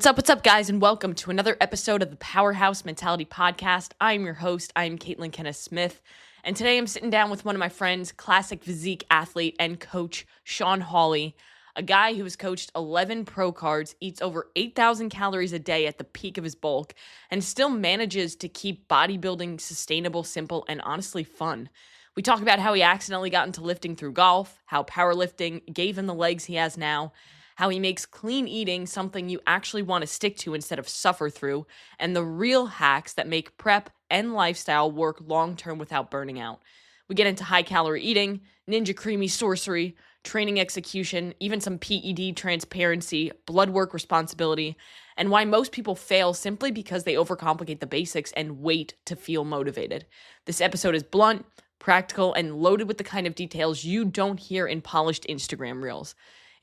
What's up, guys, and welcome to another episode of the Powerhouse Mentality podcast. I'm your host. I'm Caitlin Kenneth Smith, and today I'm sitting down with one of my friends, classic physique athlete and coach, Shaun Hawley, a guy who has coached 11 pro cards, eats over 8,000 calories a day at the peak of his bulk, and still manages to keep bodybuilding sustainable, simple, and honestly fun. We talk about how he accidentally got into lifting through golf, how powerlifting gave him the legs he has now, how he makes clean eating something you actually want to stick to instead of suffer through, and the real hacks that make prep and lifestyle work long-term without burning out. We get into high-calorie eating, ninja creamy sorcery, training execution, even some PED transparency, blood work responsibility, and why most people fail simply because they overcomplicate the basics and wait to feel motivated. This episode is blunt, practical, and loaded with the kind of details you don't hear in polished Instagram reels.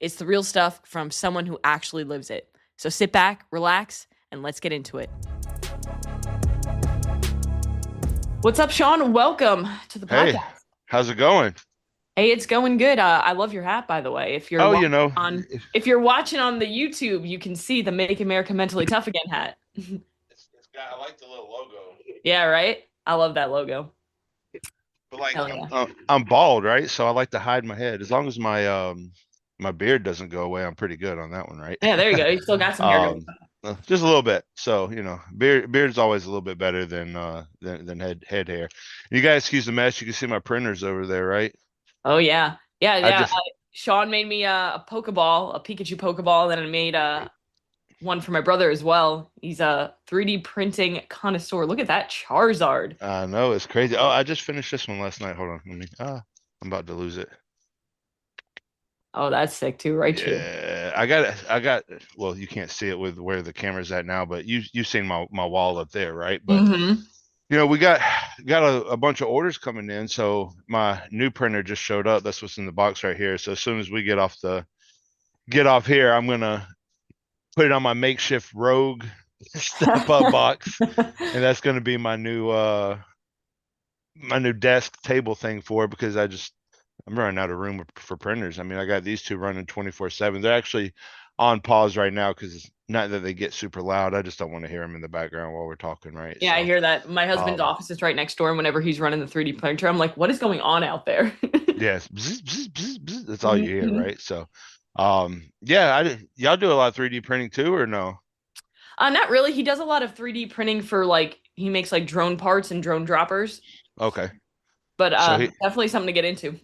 It's the real stuff from someone who actually lives it. So sit back, relax, and let's get into it. What's up, Shaun? Welcome to the podcast. Hey, how's it going? Hey, it's going good. I love your hat, by the way. If you're Oh, if you're watching on the YouTube, you can see the "Make America Mentally Tough Again" hat. I like the little logo. Yeah, right. I love that logo. But like Hell yeah. I'm bald, right? So I like to hide my head. As long as my beard doesn't go away, I'm pretty good on that one, right? Yeah, there you go. You still got some hair going. Just a little bit. So, beard's always a little bit better than head hair. You guys excuse the mess. You can see my printers over there, right? Oh yeah, yeah, I yeah. just Shaun made me a Pokeball, a Pikachu Pokeball. Then I made one for my brother as well. He's a 3D printing connoisseur. Look at that Charizard. I know it's crazy. Oh, I just finished this one last night. Hold on. I'm about to lose it. Oh, that's sick too, right? Too. Yeah, well, you can't see it with where the camera's at now, but you've seen my wall up there, right? But Mm-hmm. we got a bunch of orders coming in, so my new printer just showed up. That's what's in the box right here. So as soon as we get off here, I'm gonna put it on my makeshift Rogue step up box, and that's gonna be my new desk table thing for it, because I'm running out of room for printers. I mean, I got these two running 24/7. They're actually on pause right now because it's not that they get super loud. I just don't want to hear them in the background while we're talking, right? Yeah, I So, hear that. My husband's um, office is right next door, and whenever he's running the 3D printer, I'm like, "What is going on out there?" yes, bzz, bzz, bzz, bzz, that's all you hear, Mhm. right? So, yeah, y'all do a lot of 3D printing too, or no? Not really. He does a lot of 3D printing for he makes like drone parts and drone droppers, Okay, but so definitely something to get into.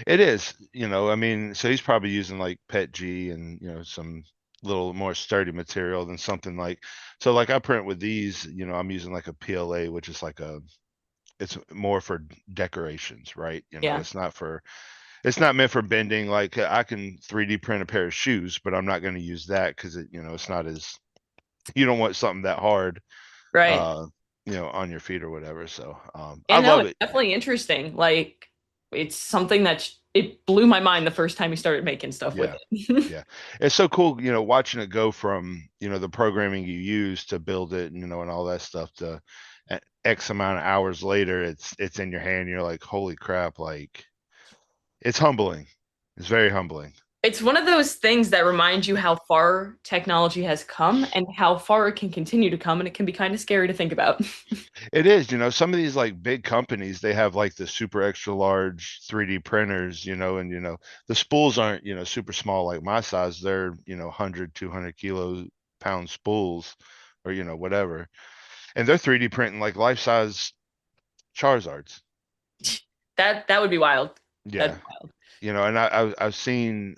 it is, I mean, so he's probably using like PET G and some little more sturdy material than something like. So like I print with these, I'm using like a PLA, which is it's more for decorations, right? Yeah. It's not meant for bending. Like I can 3D print a pair of shoes, but I'm not going to use that because it's not as, you don't want something that hard, Right. uh, on your feet or whatever. So I Yeah, no, love it's it. definitely interesting. Like, it's something that it blew my mind the first time he started making stuff with Yeah. it. Yeah. It's so cool, watching it go from, the programming you use to build it, and all that stuff to X amount of hours later, it's in your hand. You're like, holy crap. Like, it's humbling. It's very humbling. It's one of those things that reminds you how far technology has come and how far it can continue to come, and it can be kind of scary to think about. It is, some of these like big companies, they have like the super extra large 3D printers, and the spools aren't, super small like my size. They're, 100, 200 kilo pound spools, or, whatever. And they're 3D printing like life size Charizards. That would be wild. That'd Yeah. be wild. And I've seen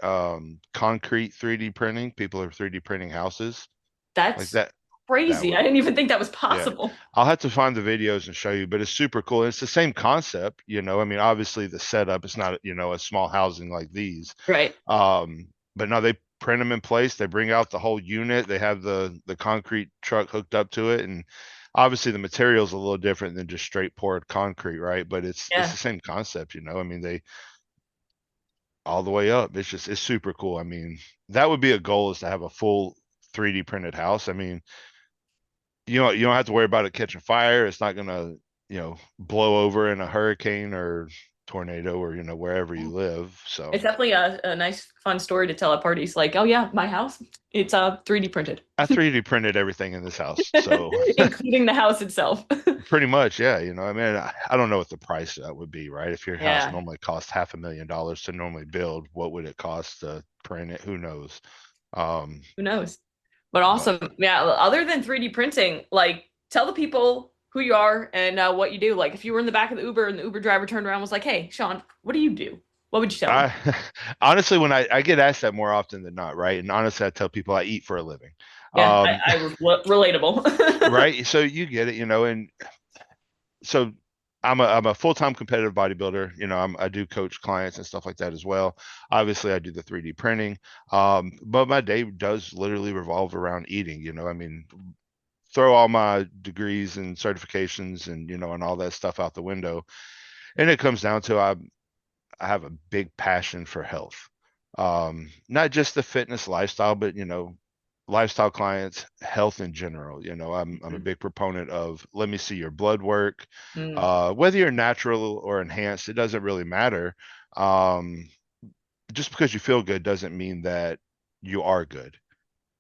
concrete 3D printing. People are 3D printing houses like That's that crazy. I would, didn't even think that was yeah. possible. I'll have to find the videos and show you, but it's super cool. It's the same concept, I mean, obviously the setup is not, a small housing like these. Right. But no, they print them in place. They bring out the whole unit. They have the concrete truck hooked up to it, and obviously the material is a little different than just straight poured concrete, right? But it's Yeah. the same concept, I mean, they all the way up. It's super cool. I mean, that would be a goal, is to have a full 3D printed house. I mean, you don't have to worry about it catching fire. It's not gonna, blow over in a hurricane or tornado or, wherever you live. So It's definitely a nice, fun story to tell at parties. Like, oh yeah, my house, it's 3D printed, I 3D printed everything in this house. So including the house itself. pretty much, yeah. I mean, I don't know what the price would be, right? If your house Yeah, normally costs $500,000 to normally build, what would it cost to print it? Who knows? Um, who knows? But but awesome. Yeah, other than 3D printing, like tell the people who you are and what you do. Like if you were in the back of the Uber and the Uber driver turned around and was like, "Hey, Shaun, what do you do?" What would you tell them? I honestly, when I get asked that more often than not, right? And honestly, I tell people I eat for a living. Yeah, Um, relatable. right. So you get it, and so I'm a full-time competitive bodybuilder. I do coach clients and stuff like that as well. Obviously, I do the 3D printing. But my day does literally revolve around eating. I mean, throw all my degrees and certifications and all that stuff out the window. And it comes down to I have a big passion for health. Not just the fitness lifestyle, but lifestyle clients, health in general. I'm a big proponent of let me see your blood work. Mm, Whether you're natural or enhanced, it doesn't really matter. Um, just because you feel good doesn't mean that you are good.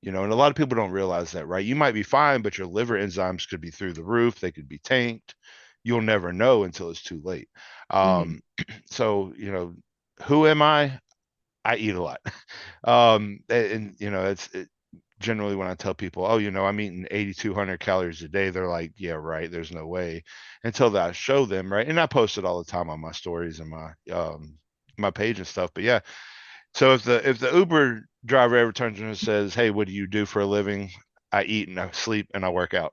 And a lot of people don't realize that, right? You might be fine, but your liver enzymes could be through the roof. They could be tanked. You'll never know until it's too late. mhm. So, who am I? I eat a lot. And generally when I tell people, oh, I'm eating 8,200 calories a day, they're like, yeah, right. There's no way until that I show them, right? And I post it all the time on my stories and my page and stuff. But yeah, so if the Uber driver ever turns around and says, "Hey, what do you do for a living?" I eat and I sleep and I work out.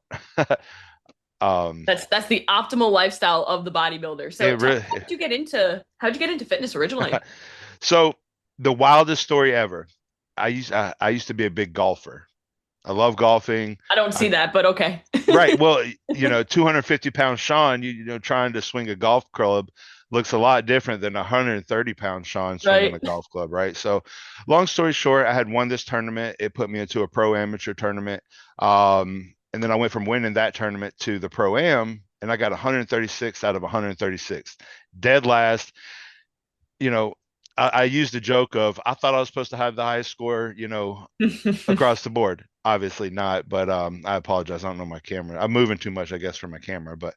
um, That's the optimal lifestyle of the bodybuilder. So it tell me, really. how'd you get into fitness originally? So the wildest story ever. I used to be a big golfer. I love golfing. I don't I see that, but okay. Right. Well, 250 pound Shaun, trying to swing a golf club looks a lot different than 130-pound Shaun swinging Right. a golf club, right? So, long story short, I had won this tournament. It put me into a pro amateur tournament. And then I went from winning that tournament to the pro am, and I got 136 out of 136. Dead last. You know, I used the joke of I thought I was supposed to have the highest score, across the board. Obviously not, but I apologize. I don't know my camera. I'm moving too much, I guess, for my camera. But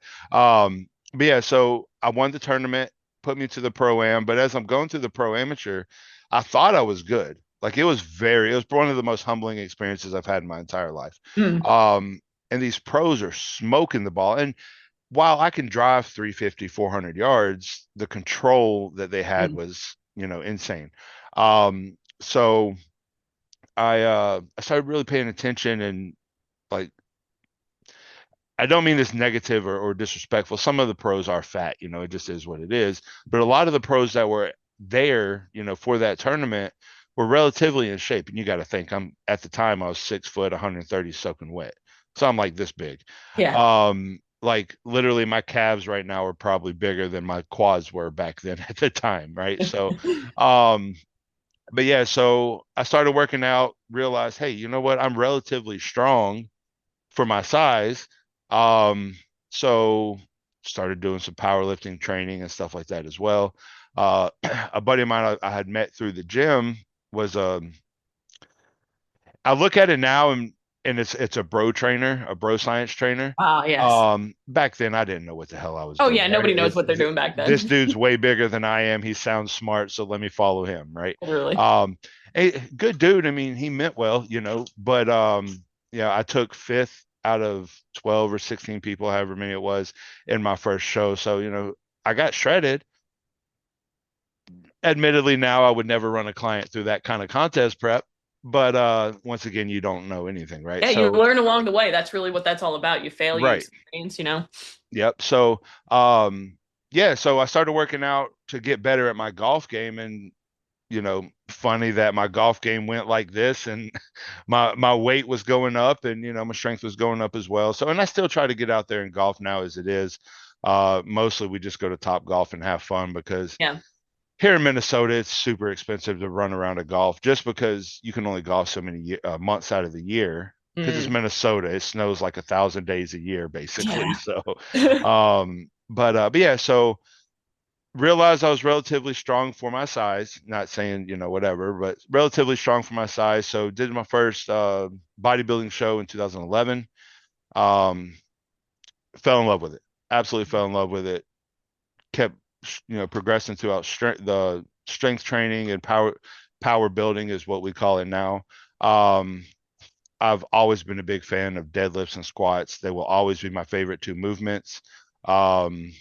yeah, so I won the tournament, put me to the pro am. But as I'm going through the pro amateur, I thought I was good. Like it was one of the most humbling experiences I've had in my entire life. Mm, Um, and these pros are smoking the ball. And while I can drive 350, 400 yards, the control that they had mm, was, insane. So I started really paying attention and like I don't mean this negative or disrespectful. Some of the pros are fat, it just is what it is. But a lot of the pros that were there, for that tournament were relatively in shape. And you got to think I'm at the time I was 6 foot, 130 soaking wet. So I'm like this big. yeah. Like literally my calves right now are probably bigger than my quads were back then at the time, right? So um but yeah, so I started working out, realized, hey, you know what? I'm relatively strong for my size. Um, so started doing some powerlifting training and stuff like that as well. A buddy of mine I had met through the gym was I look at it now and it's a bro trainer, a bro science trainer. Ah, yes. Back then I didn't know what the hell I was Oh doing, yeah, right? nobody knows what they're doing back This then. dude's way bigger than I am. He sounds smart, so let me follow him, right? Literally. Um, good dude. I mean, he meant well, but yeah, I took fifth out of 12 or 16 people, however many it was, in my first show. So, I got shredded. Admittedly, now I would never run a client through that kind of contest prep, but once again, you don't know anything, right? Yeah, you So, learn along the way. That's really what that's all about. You fail, you right. experience. Yep. So, yeah, so I started working out to get better at my golf game, and funny that my golf game went like this, and my weight was going up, and my strength was going up as well. So, and I still try to get out there and golf now as it is. Mostly we just go to Top Golf and have fun because Yeah. here in Minnesota it's super expensive to run around a golf just because you can only golf so many months out of the year because it's Mm, Minnesota. It snows like 1,000 days a year basically. yeah. So, but yeah, so realized I was relatively strong for my size. Not saying, whatever, but relatively strong for my size. So did my first bodybuilding show in 2011. Um, Fell in love with it. Absolutely fell in love with it. Kept progressing throughout the strength training and power building is what we call it now. Um, I've always been a big fan of deadlifts and squats. They will always be my favorite two movements. Um,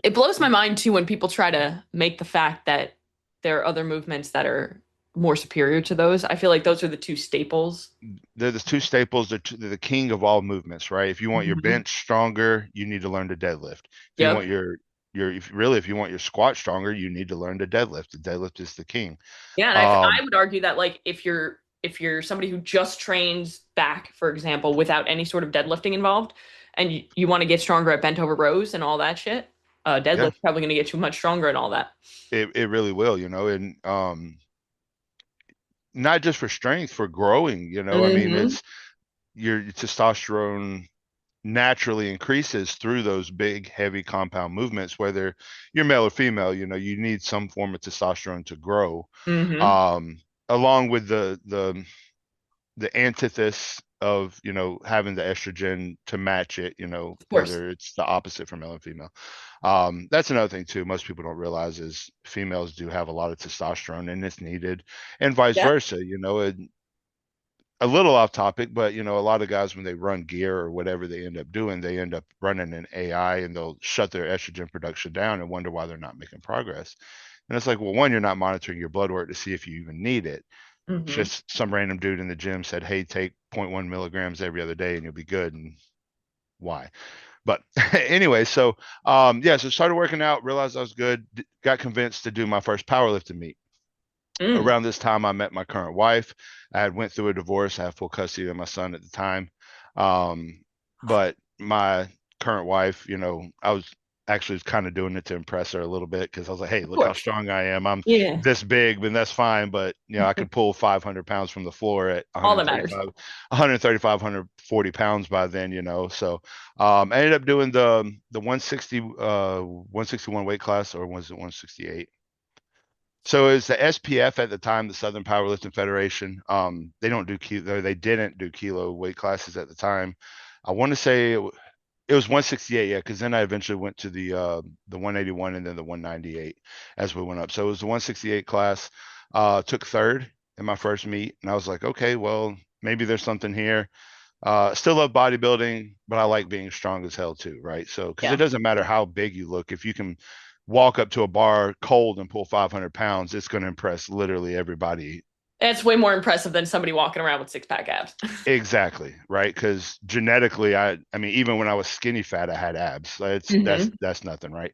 It blows my mind too when people try to make the fact that there are other movements that are more superior to those. I feel like those are the two staples. they're the two staples. They're the king of all movements, right? If you want your Mhm. bench stronger, you need to learn to deadlift. If you want Yep. if you want your squat stronger, you need to learn to deadlift. The deadlift is the king. Yeah, and I Um, would argue that like if you're somebody who just trains back, for example, without any sort of deadlifting involved, and you want to get stronger at bent over rows and all that shit, yeah, deadlift's probably going to get you much stronger and all that. it really will, and not just for strength, for growing, I mean, Hmm. it's your testosterone naturally increases through those big, heavy compound movements, whether you're male or female, you need some form of testosterone to grow. Hmm. Um, Along with the antithesis of, having the estrogen to match it, Of course. whether it's the opposite for male and female. That's another thing too. Most people don't realize is females do have a lot of testosterone and it's needed, and vice Yeah. versa. A little off topic, but a lot of guys when they run gear or whatever they end up doing, they end up running an AI and they'll shut their estrogen production down and wonder why they're not making progress. And it's like, well, one, you're not monitoring your blood work to see if you even need it. It's Hmm. just some random dude in the gym said, hey, take 0.1 milligrams every other day and you'll be good. And why? But anyway, so yeah, so started working out, realized I was good, got convinced to do my first powerlifting meet. Mm. Around this time I met my current wife. I had went through a divorce. I have full custody of my son at the time. Um, but my current wife, I was actually kind of doing it to impress her a little bit because I was like, hey, Of look how course. strong I am. I'm Yeah. this big, but that's fine. But I could pull 500 pounds from the floor at All that matters. 135, 140 pounds by then, So I ended up doing the 161 weight class, or was it 168? So it was the SPF at the time, the Southern Powerlifting Federation. They don't do kilo. They didn't do kilo weight classes at the time. I want to say it was 168, yeah, because then I eventually went to the 181 and then the 198 as we went up. So it was the 168 class. Took third in my first meet, and I was like, okay, well, maybe there's something here. Still love bodybuilding, but I like being strong as hell too, right? So, because it Yeah. doesn't matter how big you look, if you can walk up to a bar cold and pull 500 pounds, it's going to impress literally everybody. It's way more impressive than somebody walking around with six pack abs. Exactly, right? Because genetically, I mean, even when I was skinny fat, I had abs. It's Hmm. that's nothing, right?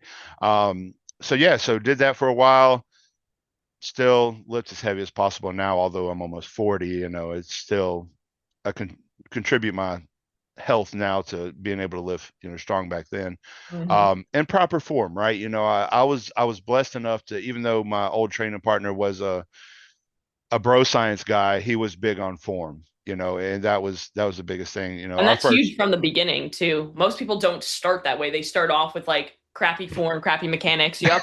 So yeah, so did that for a while. Still lift as heavy as possible now, although I'm almost 40. It's still I can contribute my health now to being able to lift, strong back then, Hmm. in proper form, right? I was blessed enough to, even though my old training partner was a bro science guy, he was big on form, and that was the biggest thing. And Our that's first, huge from the beginning too. Most people don't start that way. They start off with like crappy form, crappy mechanics. Yep.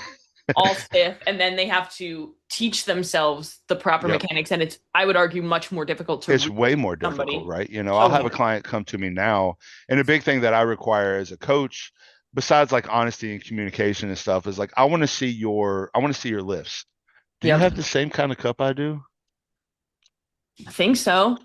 All stiff, and then they have to teach themselves the proper yep, mechanics. And it's, I would argue, much more difficult to it's reach way more difficult, somebody. right? I'll So have yeah. a client come to me now, and a big thing that I require as a coach, besides like honesty and communication and stuff, is like I want to see your lifts. Do you Yep. have the same kind of cup I do? I think so.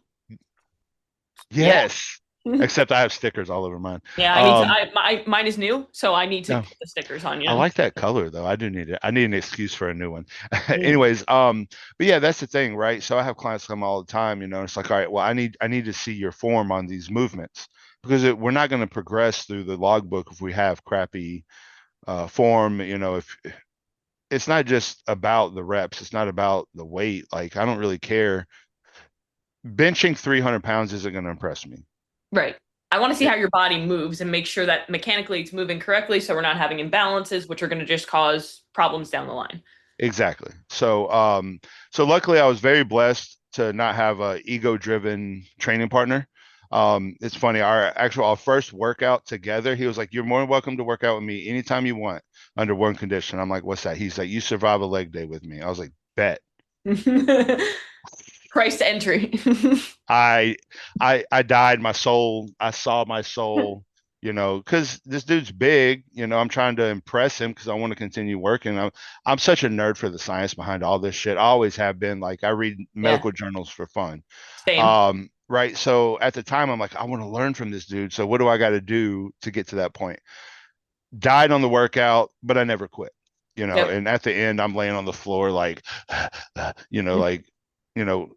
Yeah. Yes. Except I have stickers all over mine. Yeah, I need to. Um, Mine is new, so I need to no, put the stickers on. I Yeah. like that color though. I do need it. I need an excuse for a new one. Mm. Anyways, but yeah, that's the thing, right? So I have clients come all the time, it's like, all right, well, I need to see your form on these movements because we're not going to progress through the logbook if we have crappy form. If it's not just about the reps, it's not about the weight. Like I don't really care. Benching 300 pounds isn't going to impress me. Right. I want to see It, how your body moves and make sure that mechanically it's moving correctly, so we're not having imbalances, which are going to just cause problems down the line. Exactly. So luckily I was very blessed to not have a ego-driven training partner. It's funny, our first workout together, he was like, "You're more than welcome to work out with me anytime you want, under one condition." I'm like, "What's that?" He's like, "You survive a leg day with me." I was like, "Bet." Price to entry. I I died my soul. I saw my soul, because this dude's big. I'm trying to impress him because I want to continue working. I'm such a nerd for the science behind all this shit. I always have been. Like, I read Yeah, medical journals for fun. same. Right. So at the time, I'm like, I want to learn from this dude. So what do I got to do to get to that point? Died on the workout, but I never quit. Yep. And at the end, I'm laying on the floor like, like, you know,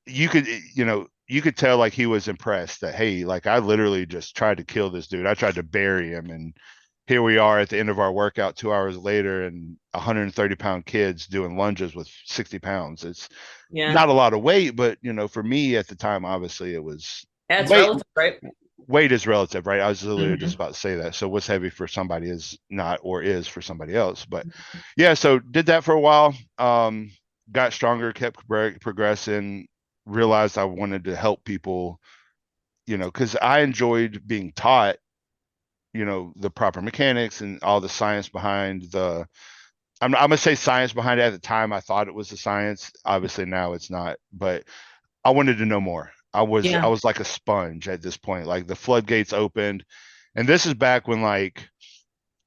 you could tell like he was impressed that, hey, like, I literally just tried to kill this dude. I tried to bury him, and here we are at the end of our workout 2 hours later, and 130-pound kids doing lunges with 60 pounds. It's Yeah. not a lot of weight, but for me at the time, obviously it was Yeah, it's weight. relative, right? Weight is relative, right? I was literally just Hmm. about to say that. So what's heavy for somebody is not, or is for somebody else. But yeah, so did that for a while. Got stronger, kept progressing, realized I wanted to help people, because I enjoyed being taught, the proper mechanics and all the science behind I'm gonna say science behind it. At the time, I thought it was the science. Obviously now it's not, but I wanted to know more. I Yeah. was like a sponge at this point. Like, the floodgates opened. And this is back when, like,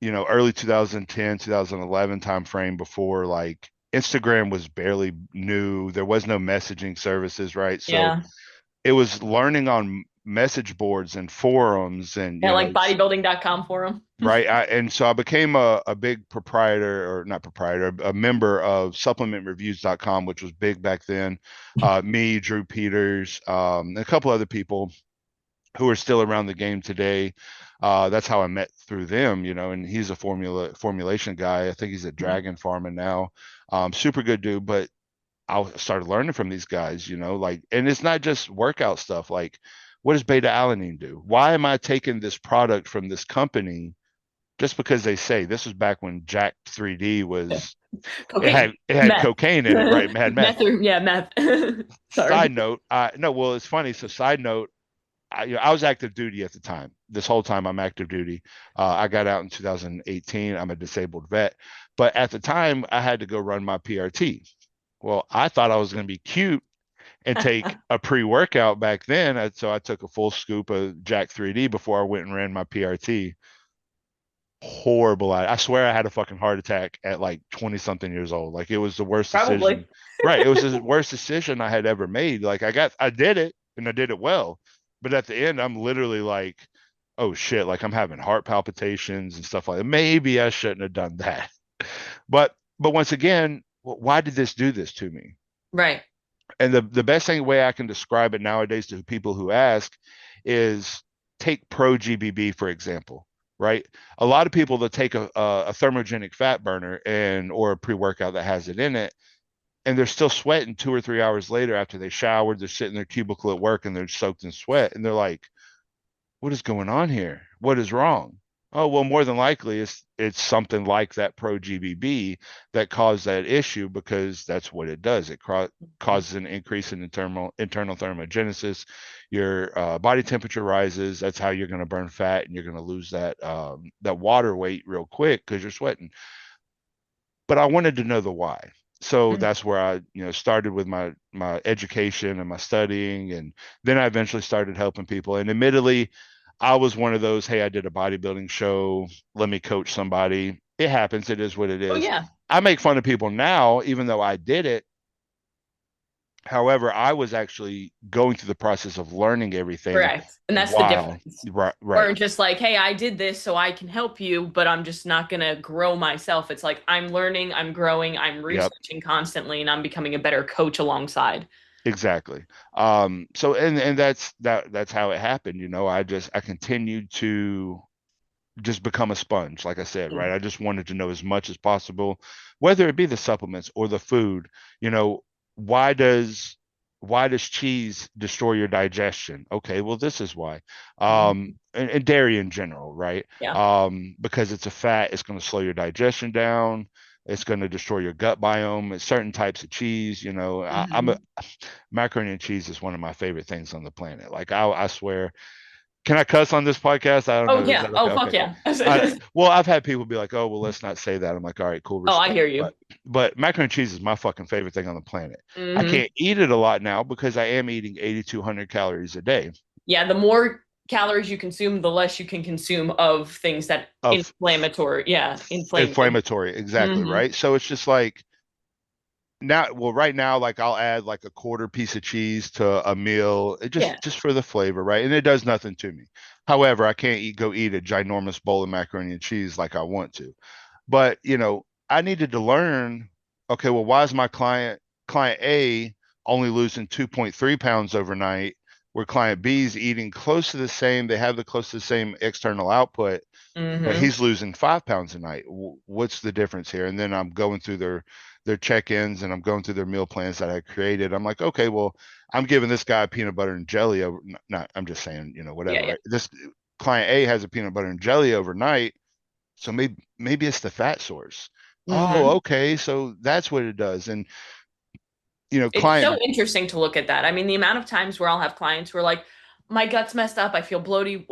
early 2010, 2011 time frame, before like Instagram was barely new. There was no messaging services, right? So Yeah. it was learning on message boards and forums and Yeah, like bodybuilding.com forum. right. And so I became a big proprietor, or not proprietor, a member of supplementreviews.com, which was big back then. Me, Drew Peters, a couple other people who are still around the game today. That's how I met through them, and he's a formulation guy. I think he's at Dragon Pharma now. Super good dude, but I started learning from these guys, like, and it's not just workout stuff. Like, what does beta alanine do? Why am I taking this product from this company just because they say? This was back when Jack 3D was, it Cocaine. had it had Meth. cocaine in it, right? It had meth. Meth or yeah, meth. Side Sorry. note, no, well, it's funny. So side note, I was active duty at the time. This whole time I'm active duty. I got out in 2018. I'm a disabled vet, but at the time I had to go run my PRT. Well, I thought I was going to be cute and take a pre-workout back then, so I took a full scoop of Jack 3D before I went and ran my PRT. Horrible. I swear I had a fucking heart attack at like 20 something years old. Like, it was the worst Probably. decision. Right. It was the worst decision I had ever made. Like, I did it, and I did it well. But at the end, I'm literally like, oh shit, like, I'm having heart palpitations and stuff like that. Maybe I shouldn't have done that. But once again, why did this do this to me? Right. And the best thing way I can describe it nowadays to people who ask is, take Pro GBB for example, right? A lot of people that take a thermogenic fat burner or a pre-workout that has it in it, and they're still sweating 2 or 3 hours later after they showered. They're sitting in their cubicle at work and they're soaked in sweat, and they're like, what is going on here? What is wrong? Oh, well, more than likely it's something like that Pro GBB that caused that issue, because that's what it does. It causes an increase in internal thermogenesis. Your body temperature rises. That's how you're going to burn fat, and you're going to lose that water weight real quick because you're sweating. But I wanted to know the why. So Mhm. that's where I, started with my education and my studying, and then I eventually started helping people. And admittedly, I was one of those, hey, I did a bodybuilding show, let me coach somebody. It happens. It is what it Oh is. yeah. I make fun of people now, even though I did it. However, I was actually going through the process of learning everything Correct. And that's the while, difference. right, right. We're just like, hey, I did this so I can help you, but I'm just not gonna grow myself. It's like I'm learning, I'm growing, I'm Yep. researching constantly, and I'm becoming a better coach alongside. Exactly. So and that's how it happened. I continued to just become a sponge, like I said, right? I just wanted to know as much as possible, whether it be the supplements or the food. You know, why does why does cheese destroy your digestion? Okay, well, this is why. Mhm. And dairy in general, right? Yeah. Because it's a fat, it's going to slow your digestion down. It's going to destroy your gut biome. It's certain types of cheese. I'm a Hmm. macaroni and cheese is one of my favorite things on the planet. Like I swear, can I cuss on this podcast? I don't Oh know. Is yeah. that okay? Oh fuck Okay. yeah. Well, I've had people be like, "Oh, well, let's not say that." I'm like, "All right, cool, Oh, I respect." hear But you. macaroni and cheese is my fucking favorite thing on the planet. I Hmm. can't eat it a lot now because I am eating 8,200 calories a day Yeah, the more calories you consume, the less you can consume of things that of inflammatory. Yeah, inflame you. inflammatory. Exactly, Hmm. right? So it's just like now, well, right now, like I'll add like a quarter piece of cheese to a meal, Yeah. just for the flavor, right? And it does nothing to me. However, I can't go eat a ginormous bowl of macaroni and cheese like I want to. But I needed to learn, okay, well, why is my client A only losing 2.3 pounds overnight, where client B is eating close to the same, they have the close to the same external output, but Hmm. he's losing 5 pounds a night. What's the difference here? And then I'm going through their check-ins and I'm going through their meal plans that I created. I'm like, okay, well, I'm giving this guy peanut butter and jelly over, not, I'm just saying, Yeah, whatever, yeah. right? This client A has a peanut butter and jelly overnight, so maybe it's the fat source. Oh, Hmm. okay, so that's what it does. And It's so client, interesting to look at that. I mean, the amount of times where I'll have clients who are like, my gut's messed up. I feel bloated,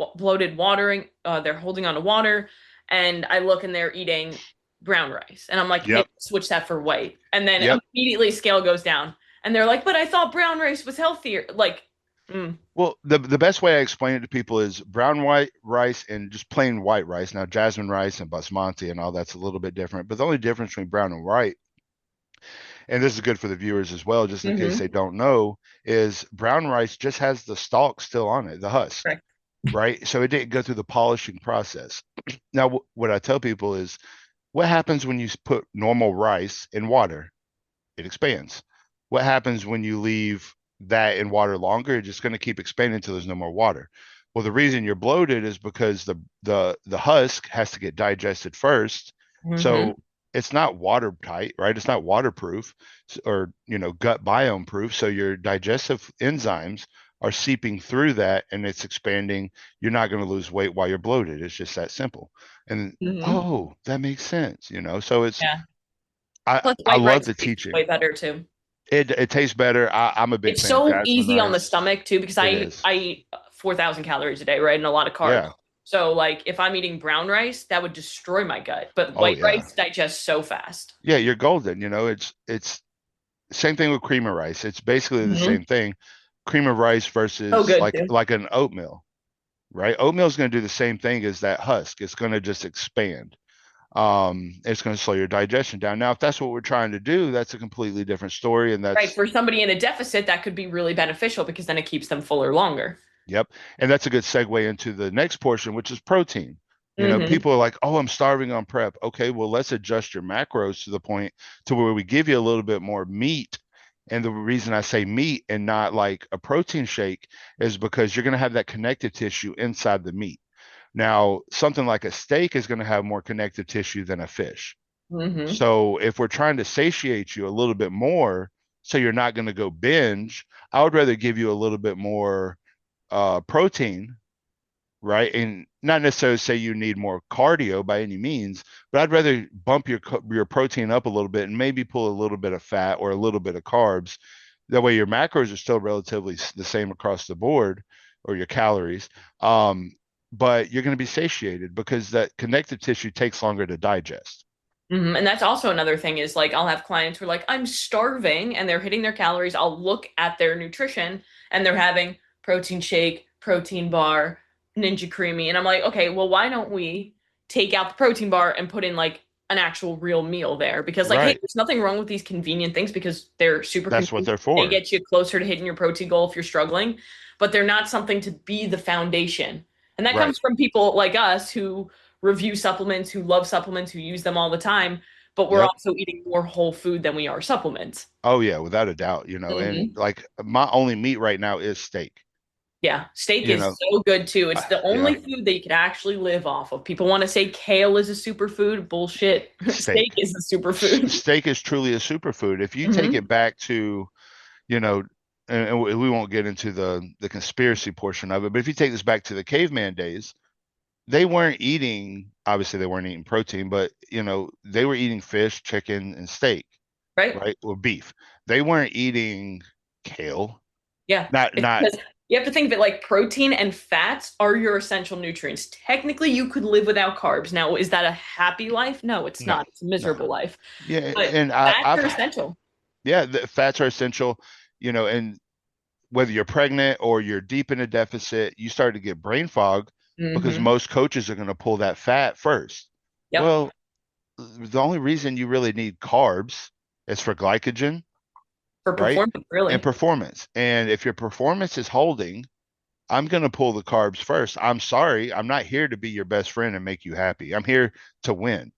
watering. They're holding on to water. And I look and they're eating brown rice. And I'm like, maybe yep, switch that for white. And then yep. immediately scale goes down. And they're like, but I thought brown rice was healthier. Like, mm, Well, the best way I explain it to people is brown white rice and just plain white rice. Now, jasmine rice and basmati and all that's a little bit different, but the only difference between brown and white, and this is good for the viewers as well, just in case hmm. they don't know, is brown rice just has the stalk still on it, the husk, Correct. right? So it didn't go through the polishing process. Now, what I tell people is what happens when you put normal rice in water? It expands. What happens when you leave that in water longer? It's just going to keep expanding until there's no more water. Well, the reason you're bloated is because the husk has to get digested first. Hmm. So it's not watertight, right? It's not waterproof or gut biome proof. So your digestive enzymes are seeping through that and it's expanding. You're not going to lose weight while you're bloated. It's just that simple. And Hmm. oh, that makes sense. So it's Yeah. I Plus, I white love rice the tastes teaching. way better too. It tastes better. I'm a big It's fan of so jasmine easy on the rice. stomach too because It is. I eat 4,000 calories a day, right? And a lot of carbs. Yeah. So like if I'm eating brown rice, that would destroy my gut. But Oh white yeah. rice digests so fast. Yeah, you're golden. It's same thing with cream of rice. It's basically the Hmm. same thing. Cream of rice So versus good like too. like an oatmeal, right? Oatmeal is going to do the same thing as that husk. It's going to just expand. It's going to slow your digestion down. Now, if that's what we're trying to do, that's a completely different story, and Right. that's For somebody in a deficit, that could be really beneficial because then it keeps them fuller longer. Yep. And that's a good segue into the next portion, which is protein. Hmm. People are like, oh, I'm starving on prep. Okay, well, let's adjust your macros to the point to where we give you a little bit more meat. And the reason I say meat and not like a protein shake is because you're going to have that connective tissue inside the meat. Now, something like a steak is going to have more connective tissue than a fish. Hmm. So if we're trying to satiate you a little bit more, so you're not going to go binge, I would rather give you a little bit more protein, right? And not necessarily say you need more cardio by any means, but I'd rather bump your protein up a little bit and maybe pull a little bit of fat or a little bit of carbs. That way, your macros are still relatively the same across the board, or your calories. Um, but you're going to be satiated because that connective tissue takes longer to digest. And that's also another thing is like I'll have clients who are like, I'm starving and they're hitting their calories. I'll look at their nutrition and they're having protein shake, protein bar, Ninja Creamy. And I'm like, okay, well, why don't we take out the protein bar and put in like an actual real meal there? Because like, hey, Right. there's nothing wrong with these convenient things because they're super That's what convenient. they're They for. get you closer to hitting your protein goal if you're struggling, but they're not something to be the foundation. And that Right. comes from people like us who review supplements, who love supplements, who use them all the time, but we're Yep. also eating more whole food than we are supplements. Oh yeah, without a doubt. And Hmm. like my only meat right now is steak. Yeah, steak You is know, so good too. It's the yeah, only food that you can actually live off of. People want to say kale is a superfood. Bullshit. Steak steak. is a superfood. Steak is truly a superfood. If you take Hmm. it back to, you know, and we won't get into the conspiracy portion of it, but if you take this back to the caveman days, they weren't eating, obviously they weren't eating protein, but they were eating fish, chicken, and steak, right? right? Or beef. They weren't eating kale. Yeah. It's Not because you have to think that like protein and fats are your essential nutrients. Technically, you could live without carbs. Now, is that a happy life? No, it's No, not. It's a no. miserable life. Yeah, But and fats I've are essential. yeah, the fats are essential, and whether you're pregnant or you're deep in a deficit, you start to get brain fog because Hmm. most coaches are going to pull that fat first. Yep. Well, the only reason you really need carbs is for glycogen, For right? performance, And really. performance. And if your performance is holding, I'm going to pull the carbs first. I'm sorry. I'm not here to be your best friend and make you happy. I'm here to win.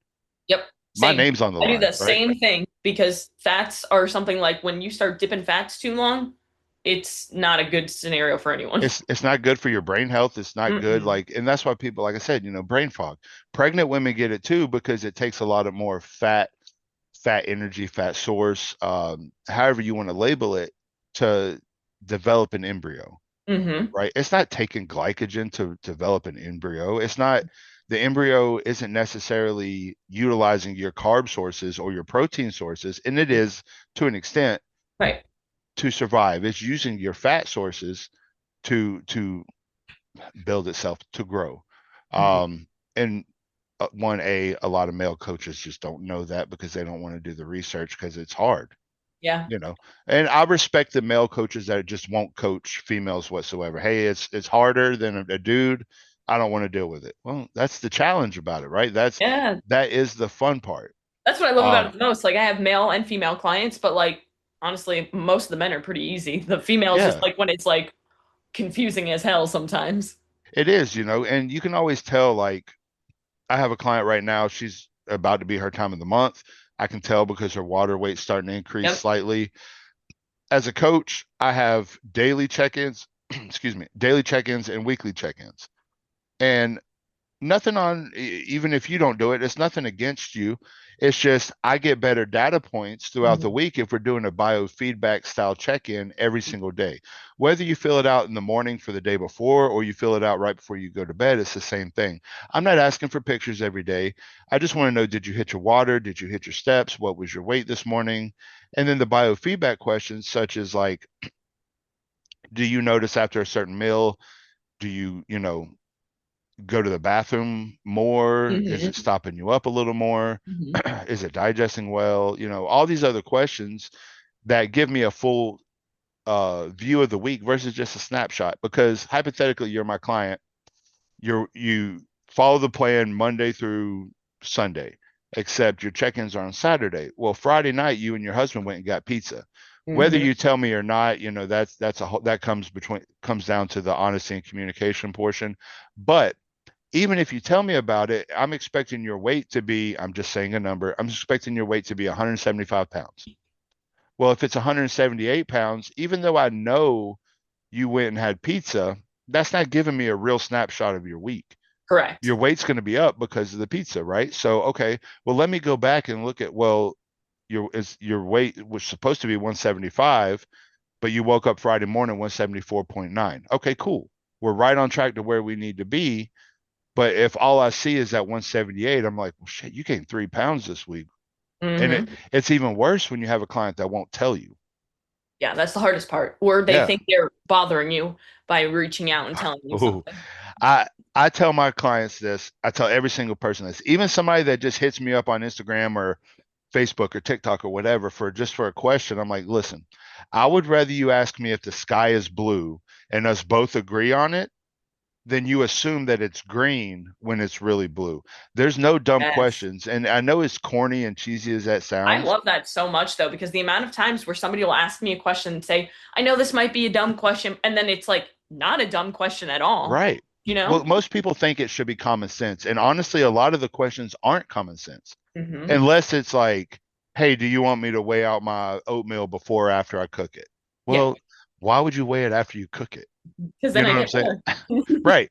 Yep. My Same. name's on the I do line, the right? same thing because fats are something like when you start dipping fats too long, it's not a good scenario for anyone. It's not good for your brain health. It's not good. Mm-mm. And that's why people, like I said, brain fog. Pregnant women get it too because it takes a lot of more fat energy, fat source, however you want to label it, to develop an embryo, Hmm. right? It's not taking glycogen to develop an embryo. It's not, the embryo isn't necessarily utilizing your carb sources or your protein sources, and it is to an extent Right. to survive. It's using your fat sources to build itself to grow. Hmm. And a lot of male coaches just don't know that because they don't want to do the research because it's hard, Yeah. you know. And I respect the male coaches that just won't coach females whatsoever. Hey, it's harder than a dude. I don't want to deal with it. Well, that's the challenge about it, right? Yeah. That is the fun part. That's what I love about Um, it the most. Like I have male and female clients, but like honestly, most of the men are pretty easy. The females just yeah, like when it's like confusing as hell sometimes. it is, and you can always tell, like, I have a client right now. She's about to be her time of the month. I can tell because her water weight's starting to increase Yep. slightly. As a coach, I have daily check-ins, excuse me, daily check-ins and weekly check-ins. And nothing on, even if you don't do it, it's nothing against you. It's just I get better data points throughout the Mhm. week if we're doing a biofeedback style check-in every single day. Whether you fill it out in the morning for the day before or you fill it out right before you go to bed, it's the same thing. I'm not asking for pictures every day. I just want to know, did you hit your water? Did you hit your steps? What was your weight this morning? And then the biofeedback questions, such as like, do you notice after a certain meal, do you go to the bathroom more? Is it Mhm. stopping you up a little more? Mhm. Is it digesting well? All these other questions that give me a full view of the week versus just a snapshot. Because hypothetically, you're my client, you follow the plan Monday through Sunday, except your check-ins are on Saturday. Well, Friday night, you and your husband went and got pizza. Whether Mhm. you tell me or not, that comes down to the honesty and communication portion. But even if you tell me about it, I'm expecting your weight to be, I'm just saying a number, I'm expecting your weight to be 175 pounds. Well, if it's 178 pounds, even though I know you went and had pizza, that's not giving me a real snapshot of your week. Correct. Your weight's going to be up because of the pizza, right? So, okay, well, let me go back and look at, well, your weight was supposed to be 175, but you woke up Friday morning 174.9. Okay, cool. We're right on track to where we need to be. But if all I see is that 178, I'm like, well, shit, you gained 3 pounds this week. And Hmm. it's even worse when you have a client that won't tell you. Yeah, that's the hardest part. Or they Yeah. think they're bothering you by reaching out and telling you Ooh. something. I I tell my clients this. I tell every single person this. Even somebody that just hits me up on Instagram or Facebook or TikTok or whatever for a question. I'm like, listen, I would rather you ask me if the sky is blue and us both agree on it than you assume that it's green when it's really blue. There's no dumb Yes. questions. And I know as corny and cheesy as that I sounds. love that so much though, because the amount of times where somebody will ask me a question and say, I know this might be a dumb question, and then it's like not a dumb question at all, Right. you Well, know? most people think it should be common sense. And honestly, a lot of the questions aren't common sense Hmm. unless it's like, hey, do you want me to weigh out my oatmeal before or after I cook it? Yeah, Well, why would you weigh it after you cook it? because You then know I what I'm get saying? full. Right.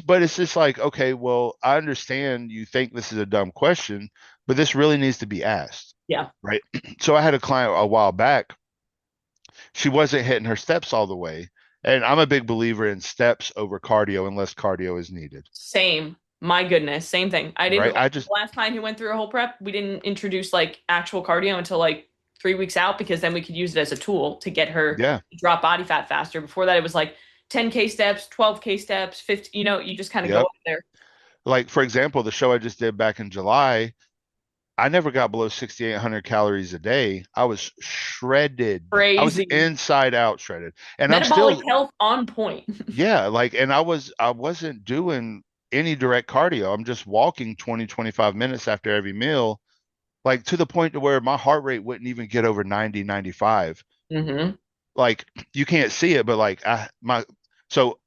But it's just like, okay, well, I understand you think this is a dumb question, but this really needs to be asked. Yeah. Right. So I had a client a while back. She wasn't hitting her steps all the way. And I'm a big believer in steps over cardio unless cardio is needed, Same. My goodness, same thing. I didn't right? like the last time he went through a whole prep, we didn't introduce like actual cardio until like 3 weeks out because then we could use it as a tool to get her Yeah, to drop body fat faster. Before that, it was like 10K steps, 12K steps, 50, you just kind of go yep. up there. Like for example, the show I just did back in July, I never got below 6,800 calories a day. I was shredded. I was Crazy. inside out shredded. And I'm Metabolic still, health on point. yeah, like, and I wasn't doing any direct cardio. I'm just walking 20, 25 minutes after every meal, like to the point to where my heart rate wouldn't even get over 90, 95. Hmm. Like you can't see it, but like so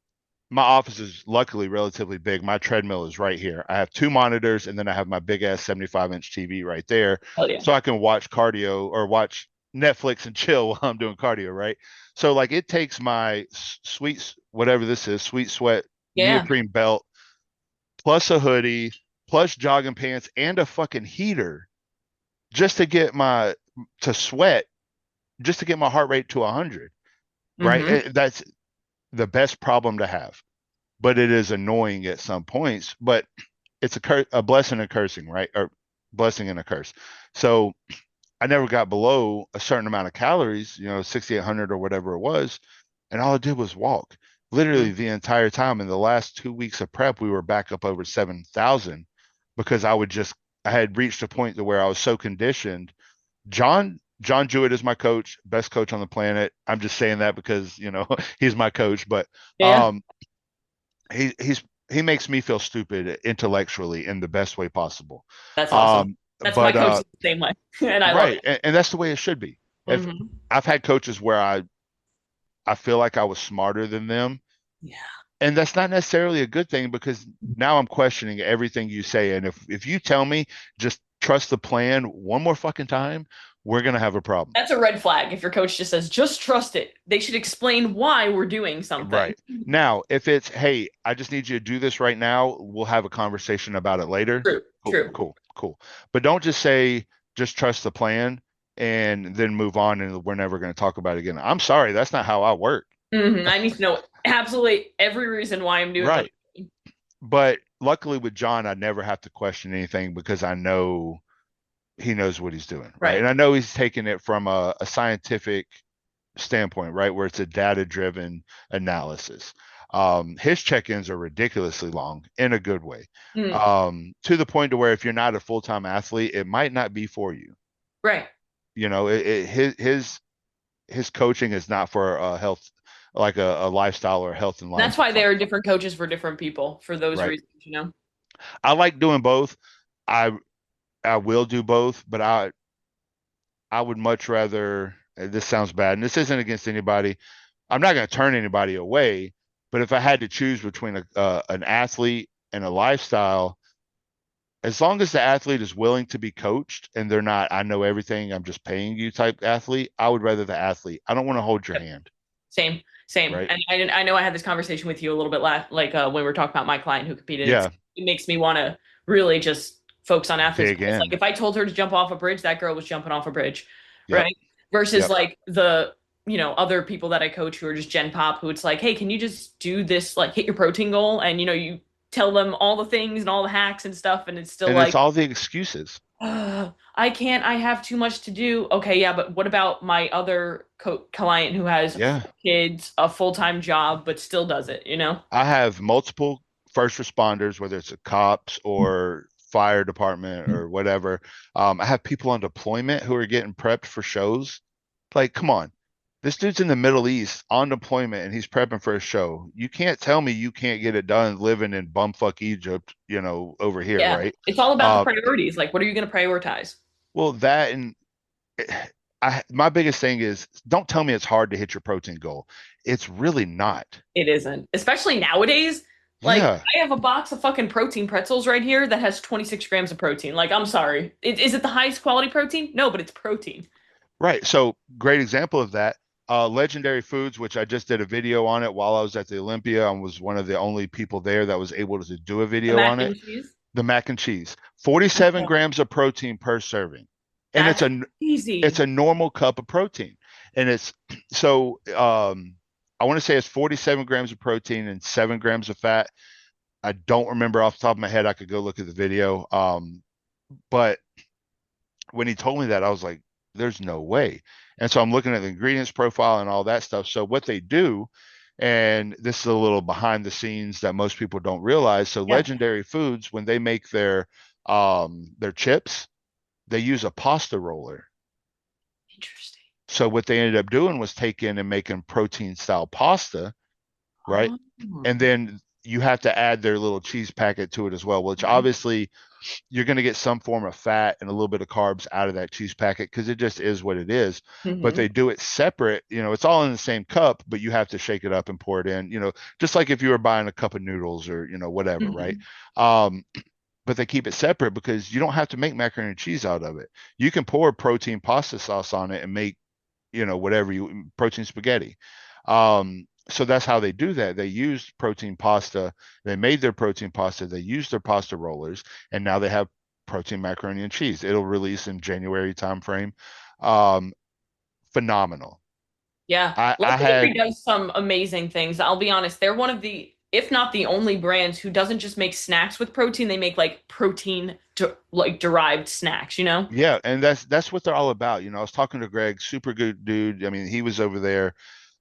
my office is luckily relatively big. My treadmill is right here. I have two monitors and then I have my big ass 75-inch TV right there. Hell yeah. So I can watch cardio or watch Netflix and chill while I'm doing cardio, right? So like it takes my sweet, whatever this is, sweet sweat Yeah. neoprene belt plus a hoodie plus jogging pants and a fucking heater just to get my to sweat, just to get my heart rate to 100, right? Hmm. That's the best problem to have, but it is annoying at some points. But it's a blessing and cursing, right? Or blessing and a curse. So I never got below a certain amount of calories, 6,800 or whatever it was, and all I did was walk. Literally the entire time. In the last 2 weeks of prep, we were back up over 7,000 because I had reached a point to where I was so conditioned. John Jewett is my coach, best coach on the planet. I'm just saying that because he's my coach, but Yeah. um, he makes me feel stupid intellectually in the best way possible. That's awesome. Um, That's my but coach is the same way. And I love right, it. and that's the way it should be. If Hmm. I've had coaches where I feel like I was smarter than them, Yeah. and that's not necessarily a good thing because now I'm questioning everything you say. And if you tell me just trust the plan one more fucking time, we're gonna have a problem. That's a red flag if your coach just says, just trust it. They should explain why we're doing something. Right. Now, if it's, hey, I just need you to do this right now, we'll have a conversation about it later. True, Cool, true. cool, cool. But don't just say, just trust the plan and then move on and we're never going to talk about it again. I'm sorry, that's not how I work. I need to know absolutely every reason why I'm doing what Right. I'm doing. But luckily with John, I never have to question anything because I know he knows what he's doing. Right. Right. And I know he's taking it from a scientific standpoint, right, where it's a data-driven analysis. His check-ins are ridiculously long in a good way, Mm, to the point to where if you're not a full-time athlete, it might not be for you. right. His coaching is not for a health, like a lifestyle or health and That's why lifestyle, there are different coaches for different people for those right? reasons. I like doing both. I I will do both, but I would much rather. This sounds bad, and this isn't against anybody. I'm not going to turn anybody away, but if I had to choose between an athlete and a lifestyle, as long as the athlete is willing to be coached and they're not, I know everything, I'm just paying you type athlete, I would rather the athlete. I don't want to hold your Yep. hand, Same, same. right? And I know I had this conversation with you a little bit like when we were talking about my client who competed. Yeah, It makes me want to really just focus on athletes. dig It's like in. if I told her to jump off a bridge, that girl was jumping off a bridge, Yep, right? Versus yep. like the other people that I coach who are just Gen Pop, who it's like, hey, can you just do this, like hit your protein goal, and you tell them all the things and all the hacks and stuff, and it's still And it's like, all the excuses. I can't. I have too much to do. Okay, yeah, but what about my other client who has Yeah, kids, a full-time job, but still does it, you know? I have multiple first responders, whether it's a cops or fire department or whatever. I have people on deployment who are getting prepped for shows. Like, come on, this dude's in the Middle East on deployment and he's prepping for a show. You can't tell me you can't get it done living in bumfuck Egypt, over here, Yeah. right? It's all about the Uh, priorities. Like, what are you going to prioritize? well, that and my biggest thing is don't tell me it's hard to hit your protein goal. It's really not. It isn't. Especially nowadays. Like, Yeah. I have a box of fucking protein pretzels right here that has 26 grams of protein. Like, I'm sorry. Is it the highest quality protein? No, but it's protein. Right. So great example of that. Legendary Foods, which I just did a video on it while I was at the Olympia and was one of the only people there that was able to do a The video mac on it. and cheese. The mac and cheese, 47 grams of protein per serving. And That's it's easy. a normal cup of protein. And it's so I want to say it's 47 grams of protein and 7 grams of fat. I don't remember off the top of my head. I could go look at the video. But when he told me that, I was like, there's no way. And so I'm looking at the ingredients profile and all that stuff. So what they do, and this is a little behind the scenes that most people don't realize. So Yeah. Legendary Foods, when they make their chips, they use a pasta roller. Interesting. So what they ended up doing was taking and making protein style pasta, right? Oh. And then you have to add their little cheese packet to it as well, which Mhm. obviously you're going to get some form of fat and a little bit of carbs out of that cheese packet because it just is what it is. But Mhm. they do it separate. It's all in the same cup, but you have to shake it up and pour it in, just like if you were buying a cup of noodles or, whatever, right? Mhm. Um, but they keep it separate because you don't have to make macaroni and cheese out of it. You can pour protein pasta sauce on it and make, whatever protein spaghetti. So that's how they do that. They used protein pasta. They made their protein pasta. They used their pasta rollers, and now they have protein macaroni and cheese. It'll release in January timeframe. Um, Phenomenal. Yeah. I Legendary had does some amazing things. I'll be honest, they're one of the, if not the only brands who doesn't just make snacks with protein, they make like protein like derived snacks, you know? Yeah, and that's what they're all about. I was talking to Greg, super good dude. I mean, he was over there,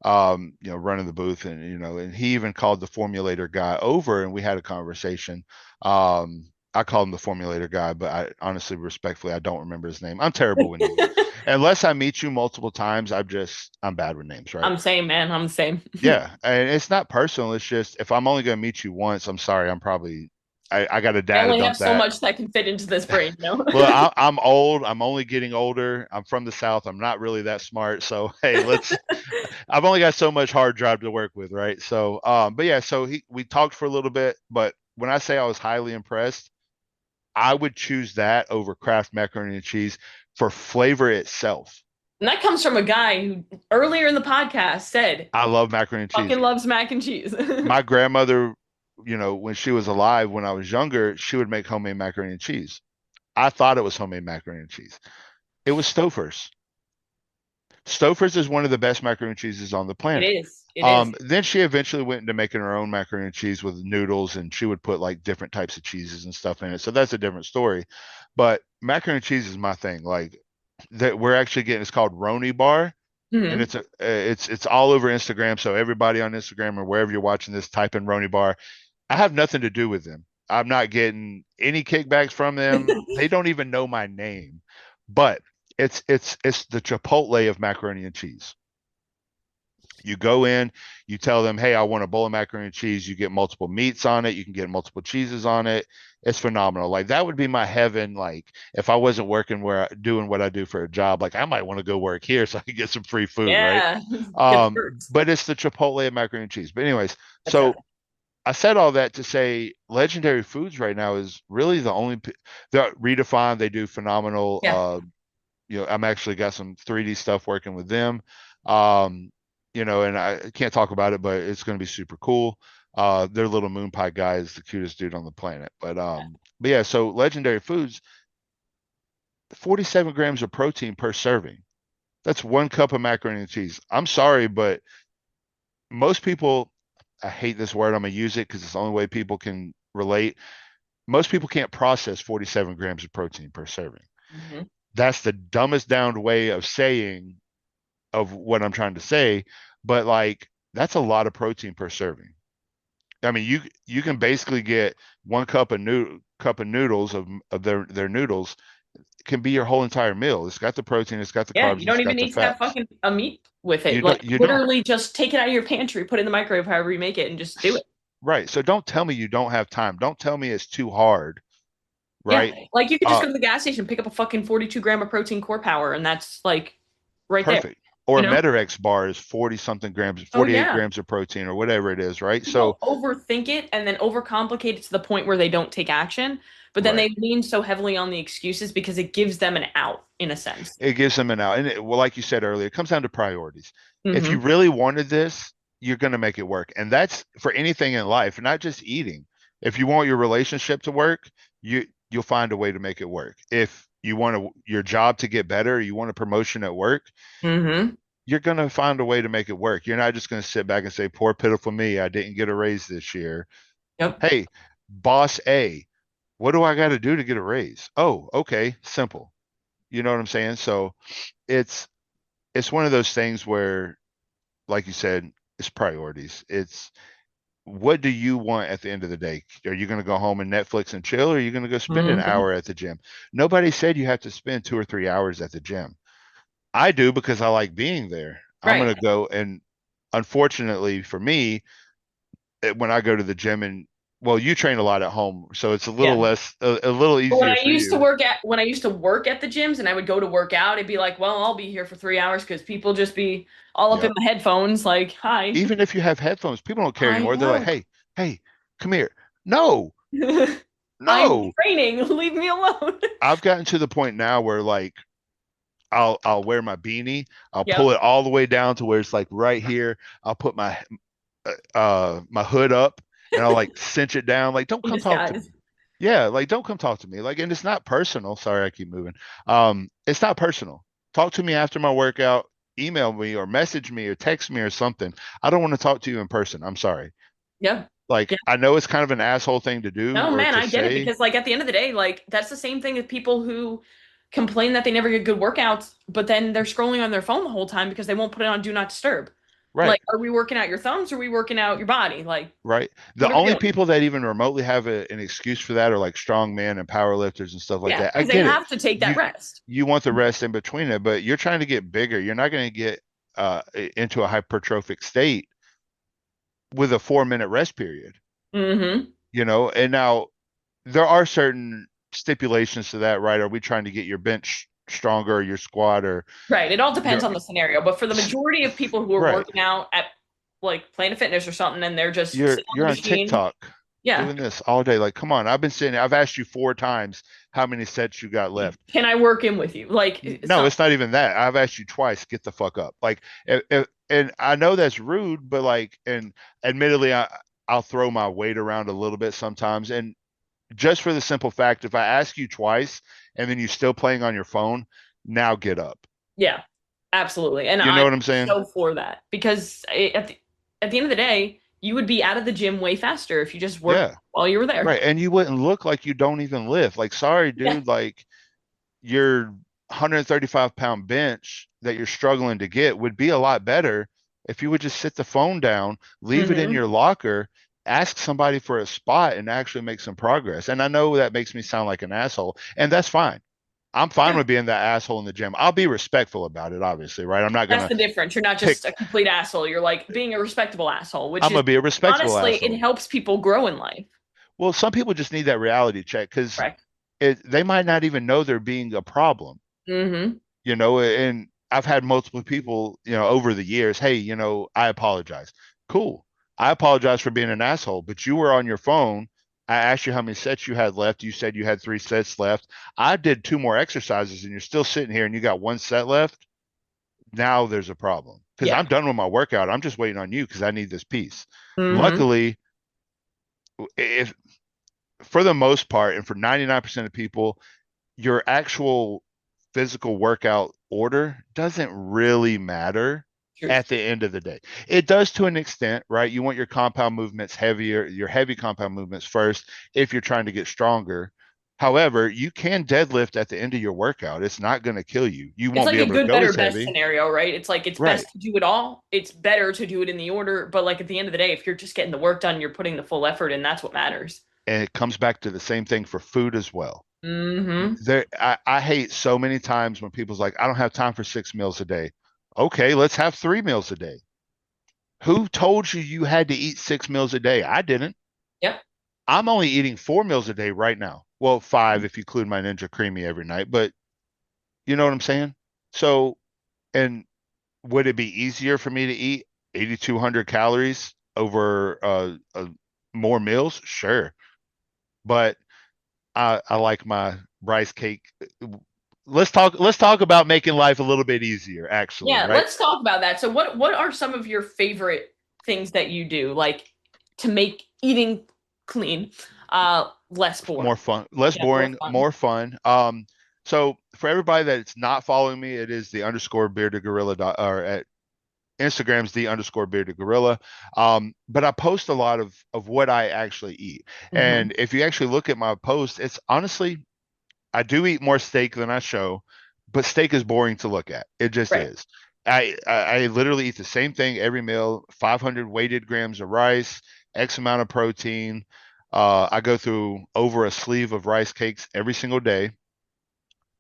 running the booth, and and he even called the formulator guy over, and we had a conversation. I called him the formulator guy, but I honestly, respectfully, I don't remember his name. I'm terrible with names. Unless I meet you multiple times, I'm bad with names, right? I'm the same, man. I'm the same. Yeah, and it's not personal. It's just if I'm only going to meet you once, I'm sorry. I got to I data only dump have so that. much that can fit into this brain, you know? Well, I'm old. I'm only getting older. I'm from the South. I'm not really that smart. So, hey, I've only got so much hard drive to work with, right? So, but yeah, so we talked for a little bit, but when I say I was highly impressed, I would choose that over Kraft macaroni and cheese for flavor itself. And that comes from a guy who earlier in the podcast said, I love macaroni and cheese. fucking loves mac and cheese. My grandmother, when she was alive, when I was younger, she would make homemade macaroni and cheese. I thought it was homemade macaroni and cheese. It was Stouffer's. Stouffer's is one of the best macaroni and cheeses on the It planet. is. It is. Then she eventually went into making her own macaroni and cheese with noodles, and she would put like different types of cheeses and stuff in it. So that's a different story. But macaroni and cheese is my thing. Like that, we're actually getting it's called Roni Bar, and Mhm. it's all over Instagram. So everybody on Instagram or wherever you're watching this, type in Roni Bar. I have nothing to do with them. I'm not getting any kickbacks from them. They don't even know my name, but it's the Chipotle of macaroni and cheese. You go in, you tell them, hey, I want a bowl of macaroni and cheese. You get multiple meats on it. You can get multiple cheeses on it. It's phenomenal. Like that would be my heaven. Like if I wasn't working doing what I do for a job, like I might want to go work here so I can get some free food, right? Yeah. Get the perks. But it's the Chipotle of macaroni and cheese. But anyways, That's so right. I said all that to say Legendary Foods right now is really the only they're redefined. They do phenomenal. Yeah. I'm actually got some 3D stuff working with them. Um, and I can't talk about it, but it's going to be super cool. Their little moon pie guy is the cutest dude on the planet. But yeah, so Legendary Foods, 47 grams of protein per serving. That's 1 cup of macaroni and cheese. I'm sorry, but most people, I hate this word. I'm gonna use it because it's the only way people can relate. Most people can't process 47 grams of protein per serving. Mhm. That's the dumbest down way of saying of what I'm trying to say, but like that's a lot of protein per serving. I mean, you can basically get 1 cup of noodles of their noodles can be your whole entire meal. It's got the protein, it's got the Yeah, carbs, you it's don't even got the need to have fats. fucking a meat with it. You Like don't you don't literally just take it out of your pantry, put it in the microwave, however you make it, and just do it. right. So don't tell me you don't have time. Don't tell me it's too hard, Yeah. right? Like you could just Uh go to the gas station, pick up a fucking 42 gram of protein core power, and that's like right there. Perfect. Or You a know? Metarex bar is 40 something grams, Oh 48 yeah. grams of protein or whatever it is, right? So People overthink it and then overcomplicate it to the point where they don't take action, but then right. they lean so heavily on the excuses because it gives them an out in a sense. It gives them an out. And well, like you said earlier, it comes down to priorities. If you Hmm. really wanted this, you're going to make it work. And that's for anything in life, not just eating. If you want your relationship to work, you'll find a way to make it work. If you want your job to get better, you want a promotion at work, Hmm. you're going to find a way to make it work. You're not just going to sit back and say, poor pitiful me, I didn't get a raise this year. Yep. Hey, boss A, what do I got to do to get a raise? Oh, okay, simple. You know what I'm saying? So it's it's one of those things where, like you said, it's priorities. It's what do you want at the end of the day? Are you going to go home and Netflix and chill, or are you going to go spend an Hmm. hour at the gym? Nobody said you have to spend 2 or 3 hours at the gym. I do because I like being there. I'm Right. going to go, and unfortunately for me, when I go to the gym, and well, you train a lot at home, so it's a little Yeah. less, a little But easier for you. when I used to work at the gyms and I would go to work out, it'd be like, well, I'll be here for 3 hours because people just be all up in Yep. my headphones, like, hi. Even if you have headphones, people don't care I anymore. They're like, know. hey, hey, come here. No, I'm no. training. Leave me alone. I've gotten to the point now where like I'll wear my beanie, I'll pull Yep. it all the way down to where it's like right here. I'll put my hood up and I'll like cinch it down. Like, don't In come talk to me. disguise. Yeah, like don't come talk to me. Like, and it's not personal. Sorry, I keep moving. It's not personal. Talk to me after my workout, email me or message me or text me or something. I don't want to talk to you in person. I'm sorry. Yep. Like, Yeah. I know it's kind of an asshole thing to do No, or man, to I get it say. because like at the end of the day, like that's the same thing as people who complain that they never get good workouts, but then they're scrolling on their phone the whole time because they won't put it on do not disturb. Right, Like, are we working out your thumbs or are we working out your body? Like, right. The what are we only doing? people that even remotely have an excuse for that are like strong men and power lifters and stuff like Yeah, that. I because they get it. have to take that You rest. you want the rest in between it, but you're trying to get bigger. You're not going to get into a hypertrophic state with a 4 minute rest period, Hmm. and now there are certain stipulations to that, right? Are we trying to get your bench stronger or your squat or Right. It all depends your on the scenario. But for the majority of people who are right? working out at like Planet Fitness or something and they're just you're sitting on the you're on machine. TikTok Yeah. doing this all day. Like, come on, I've asked you 4 times how many sets you got left. Can I work in with you? Like No, something. it's not even that. I've asked you twice, get the fuck up. Like, and I know that's rude, but like, and admittedly, I'll throw my weight around a little bit sometimes. And just for the simple fact, if I ask you twice and then you're still playing on your phone, now get up. Yeah. Absolutely. And You know I'm what I'm saying? so for that because at the end of the day, you would be out of the gym way faster if you just worked Yeah. while you were there. Right. And you wouldn't look like you don't even lift. Like, sorry, Yeah. dude, like your 135-pound bench that you're struggling to get would be a lot better if you would just sit the phone down, leave it in Hmm. your locker, ask somebody for a spot, and actually make some progress. And I know that makes me sound like an asshole, and that's fine. I'm fine Yeah. with being that asshole in the gym. I'll be respectful about it, obviously, right? I'm not That's gonna the difference. You're not pick. just a complete asshole. You're like being a respectable asshole, which I'm is gonna be a respectable honestly, it asshole. helps people grow in life. Well, some people just need that reality check because Correct. they might not even know they're being a problem. Hmm. And I've had multiple people, over the years, hey, I apologize. Cool. I apologize for being an asshole, but you were on your phone. I asked you how many sets you had left. You said you had 3 sets left. I did 2 more exercises and you're still sitting here and you got 1 set left. Now there's a problem because Yeah. I'm done with my workout. I'm just waiting on you because I need this piece. Hmm. Luckily, if for the most part, and for 99% of people, your actual physical workout order doesn't really matter Truth. at the end of the day. It does to an extent, right? You want your compound movements heavier, your heavy compound movements first if you're trying to get stronger. However, you can deadlift at the end of your workout. It's not going to kill you. You It's won't like be a able to good, go better, as best heavy. scenario, right? It's like it's Right. best to do it all. It's better to do it in the order, but like at the end of the day, if you're just getting the work done, you're putting the full effort in, that's what matters. And it comes back to the same thing for food as well. Hmm. I hate so many times when people's like, I don't have time for 6 meals a day. Okay, let's have 3 meals a day. Who told you you had to eat 6 meals a day? I didn't. Yep. I'm only eating 4 meals a day right now. Well, five if you include my Ninja Creamy every night, but you know what I'm saying? So, and would it be easier for me to eat 8,200 calories over more meals? Sure. But I like my rice cake. Let's talk about making life a little bit easier, actually, Yeah, right? let's talk about that. So what are some of your favorite things that you do like to make eating clean less boring? More fun, less Yeah, more boring, fun. more fun. So for everybody that's not following me, it is the underscore bearded gorilla or at Instagram's the_bearded gorilla. But I post a lot of what I actually eat. Hmm. And if you actually look at my post, it's honestly, I do eat more steak than I show, but steak is boring to look at. It just Right. is. I literally eat the same thing every meal, 500 weighted grams of rice, X amount of protein. I go through over a sleeve of rice cakes every single day.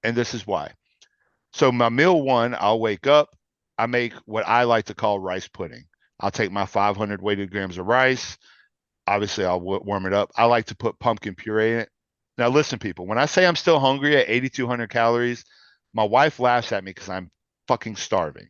And this is why. So my meal one, I'll wake up, I make what I like to call rice pudding. I'll take my 500 weighted grams of rice. Obviously, I'll warm it up. I like to put pumpkin puree in it. Now, listen, people, when I say I'm still hungry at 8,200 calories, my wife laughs at me because I'm fucking starving.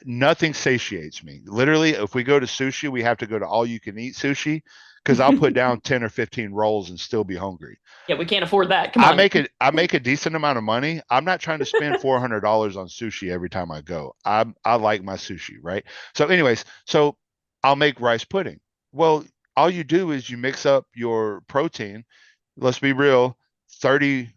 Nothing satiates me. Literally, if we go to sushi, we have to go to all you can eat sushi because I'll put down 10 or 15 rolls and still be hungry. Yeah, we can't afford that. Come I on. make it. I make a decent amount of money. I'm not trying to spend $400 on sushi every time I go. I like my sushi, right? So, anyways, so I'll make rice pudding. Well, all you do is you mix up your protein. Let's be real, 30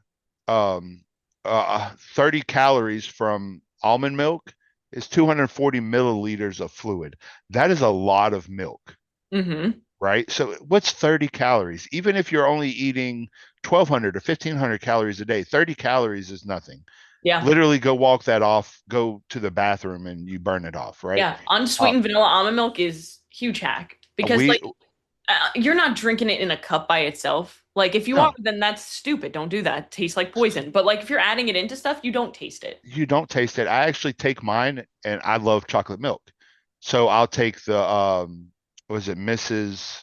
um 30 calories from almond milk is 240 milliliters of fluid. That is a lot of milk, Hmm. right? So what's 30 calories? Even if you're only eating 1,200 or 1,500 calories a day, 30 calories is nothing. Yeah. Literally go walk that off, go to the bathroom and you burn it off, right? Yeah. Uh, Unsweetened vanilla almond milk is huge hack because we like you're not drinking it in a cup by itself. Like if you are, no, then that's stupid. Don't do that. It tastes like poison. But like if you're adding it into stuff, you don't taste it. you don't taste it. I actually take mine and I love chocolate milk. So I'll take the was it Mrs.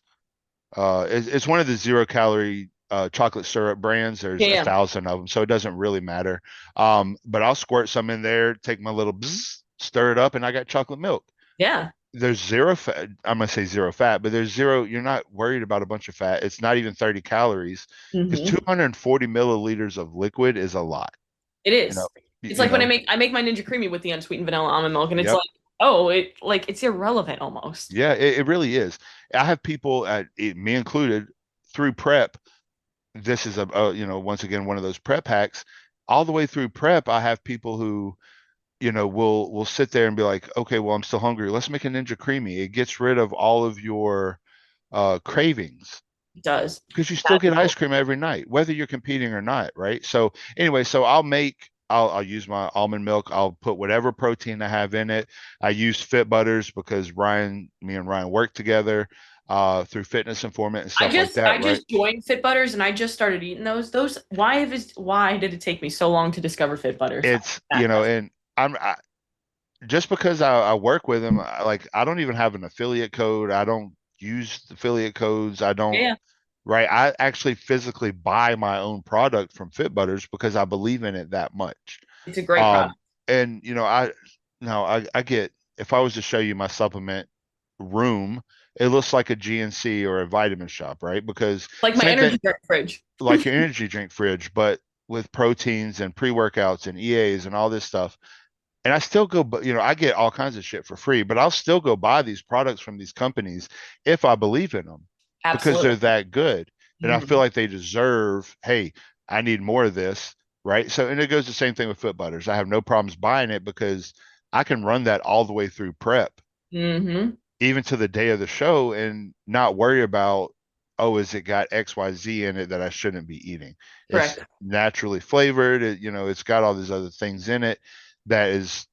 It's one of the 0 calorie chocolate syrup brands. There's a Yeah. thousand of them, so it doesn't really matter. But I'll squirt some in there, take my little bzz, stir it up, and I got chocolate milk. Yeah. There's zero fat. I'm gonna say zero fat, but there's zero. You're not worried about a bunch of fat. It's not even 30 calories because Hmm. 240 milliliters of liquid is a lot. It You know, is. It's you like when I know. make my Ninja Creamy with the unsweetened vanilla almond milk, and it's Yep. like, oh, it like it's irrelevant almost. Yeah, it really is. I have people me included through prep. This is once again one of those prep hacks. All the way through prep, I have people who will sit there and be like, okay, well, I'm still hungry, let's make a Ninja Creamy. It gets rid of all of your cravings It does. because you still get ice Magical. cream every night whether you're competing or not, right? So anyway, so I'll use my almond milk. I'll put whatever protein I have in it. I use Fit Butters because me and Ryan work together through Fitness Informant and stuff like that, I right? just joined Fit Butters and I just started eating those. Those why did it take me so long to discover Fit Butters? It's That question. and I, just because I work with them, I don't even have an affiliate code. I don't use affiliate codes. I don't, Yeah, right? I actually physically buy my own product from Fit Butters because I believe in it that much. it's a great Um, product. and I get, if I was to show you my supplement room, it looks like a GNC or a vitamin shop, right? Because Like my same thing, energy drink fridge. like your energy drink fridge, but with proteins and pre-workouts and EAs and all this stuff. And I still go, I get all kinds of shit for free, but I'll still go buy these products from these companies if I believe in them because Absolutely. they're that good. And I feel Mhm. like they deserve, hey, I need more of this, right? So, and it goes the same thing with Foot Butters. I have no problems buying it because I can run that all the way through prep, Mhm. even to the day of the show, and not worry about, oh, is it got XYZ in it that I shouldn't be eating? It's Correct. naturally flavored. It's got all these other things in it that is